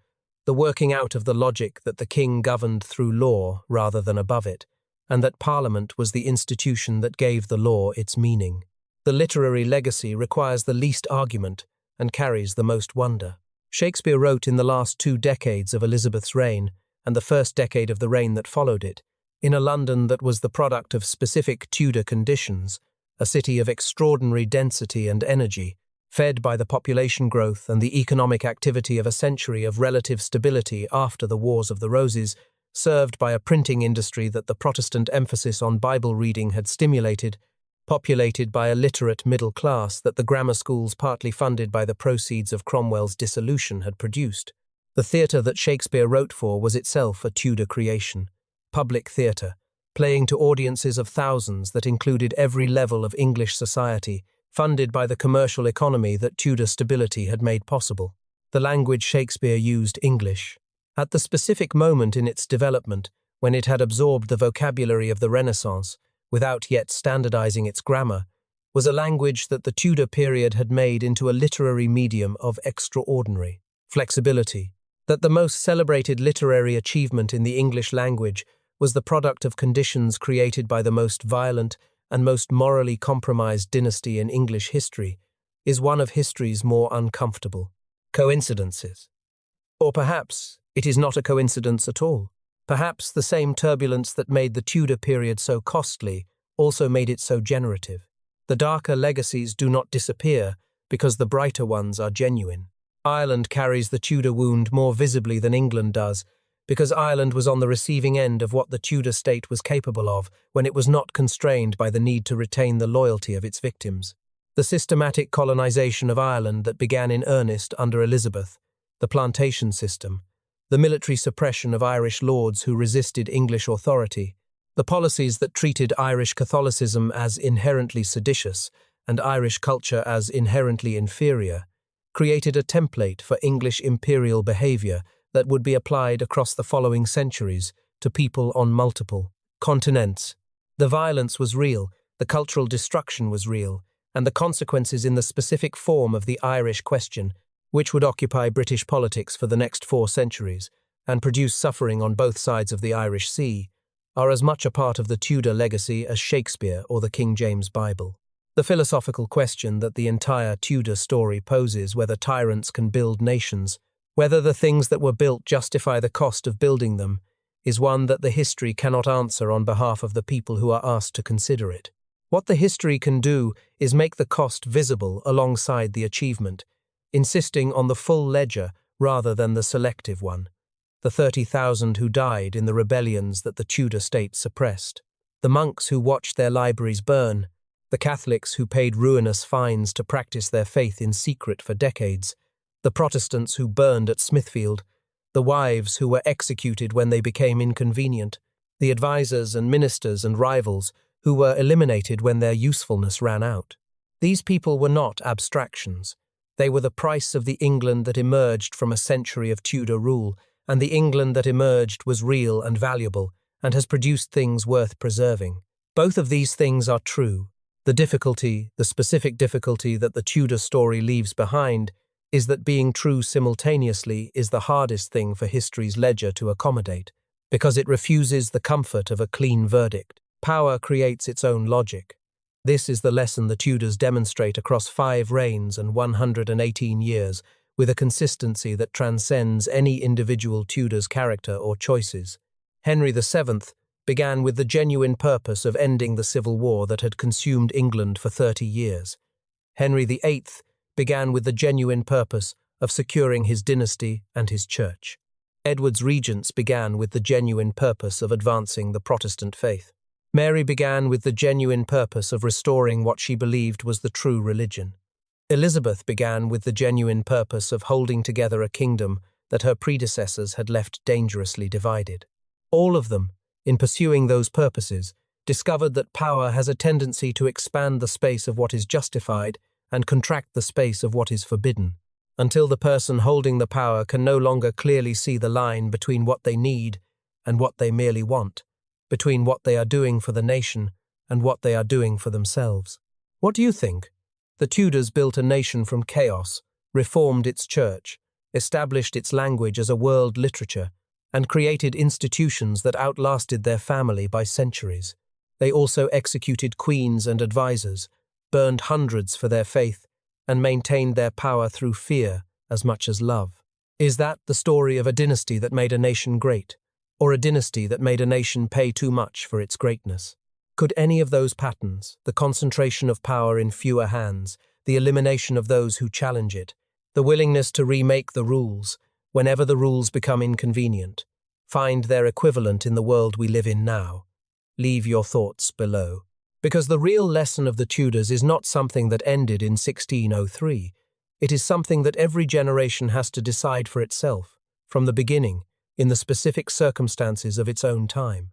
the working out of the logic that the king governed through law rather than above it, and that Parliament was the institution that gave the law its meaning. The literary legacy requires the least argument and carries the most wonder. Shakespeare wrote in the last 2 decades of Elizabeth's reign and the first decade of the reign that followed it, in a London that was the product of specific Tudor conditions, a city of extraordinary density and energy, fed by the population growth and the economic activity of a century of relative stability after the Wars of the Roses, served by a printing industry that the Protestant emphasis on Bible reading had stimulated, populated by a literate middle class that the grammar schools partly funded by the proceeds of Cromwell's dissolution had produced. The theatre that Shakespeare wrote for was itself a Tudor creation, public theatre, playing to audiences of thousands that included every level of English society, funded by the commercial economy that Tudor stability had made possible. The language Shakespeare used, English, at the specific moment in its development, when it had absorbed the vocabulary of the Renaissance, without yet standardizing its grammar, was a language that the Tudor period had made into a literary medium of extraordinary flexibility, that the most celebrated literary achievement in the English language was the product of conditions created by the most violent and most morally compromised dynasty in English history, is one of history's more uncomfortable coincidences. Or perhaps it is not a coincidence at all. Perhaps the same turbulence that made the Tudor period so costly also made it so generative. The darker legacies do not disappear because the brighter ones are genuine. Ireland carries the Tudor wound more visibly than England does, because Ireland was on the receiving end of what the Tudor state was capable of when it was not constrained by the need to retain the loyalty of its victims. The systematic colonization of Ireland that began in earnest under Elizabeth, the plantation system, the military suppression of Irish lords who resisted English authority, the policies that treated Irish Catholicism as inherently seditious and Irish culture as inherently inferior, created a template for English imperial behavior that would be applied across the following centuries to people on multiple continents. The violence was real, the cultural destruction was real, and the consequences in the specific form of the Irish question, which would occupy British politics for the next 4 centuries and produce suffering on both sides of the Irish Sea, are as much a part of the Tudor legacy as Shakespeare or the King James Bible. The philosophical question that the entire Tudor story poses, whether tyrants can build nations, whether the things that were built justify the cost of building them, is one that the history cannot answer on behalf of the people who are asked to consider it. What the history can do is make the cost visible alongside the achievement, insisting on the full ledger rather than the selective one. The 30,000 who died in the rebellions that the Tudor state suppressed, the monks who watched their libraries burn, the Catholics who paid ruinous fines to practice their faith in secret for decades, the Protestants who burned at Smithfield, the wives who were executed when they became inconvenient, the advisors and ministers and rivals who were eliminated when their usefulness ran out. These people were not abstractions. They were the price of the England that emerged from a century of Tudor rule, and the England that emerged was real and valuable and has produced things worth preserving. Both of these things are true. The specific difficulty that the Tudor story leaves behind is that being true simultaneously is the hardest thing for history's ledger to accommodate, because it refuses the comfort of a clean verdict. Power creates its own logic. This is the lesson the Tudors demonstrate across 5 reigns and 118 years, with a consistency that transcends any individual Tudor's character or choices. Henry VII, began with the genuine purpose of ending the civil war that had consumed England for 30 years. Henry VIII began with the genuine purpose of securing his dynasty and his church. Edward's regents began with the genuine purpose of advancing the Protestant faith. Mary began with the genuine purpose of restoring what she believed was the true religion. Elizabeth began with the genuine purpose of holding together a kingdom that her predecessors had left dangerously divided. All of them, in pursuing those purposes, discovered that power has a tendency to expand the space of what is justified and contract the space of what is forbidden, until the person holding the power can no longer clearly see the line between what they need and what they merely want, between what they are doing for the nation and what they are doing for themselves. What do you think? The Tudors built a nation from chaos, reformed its church, established its language as a world literature, and created institutions that outlasted their family by centuries. They also executed queens and advisors, burned hundreds for their faith, and maintained their power through fear as much as love. Is that the story of a dynasty that made a nation great, or a dynasty that made a nation pay too much for its greatness? Could any of those patterns, the concentration of power in fewer hands, the elimination of those who challenge it, the willingness to remake the rules whenever the rules become inconvenient, find their equivalent in the world we live in now? Leave your thoughts below. Because the real lesson of the Tudors is not something that ended in 1603. It is something that every generation has to decide for itself, from the beginning, in the specific circumstances of its own time.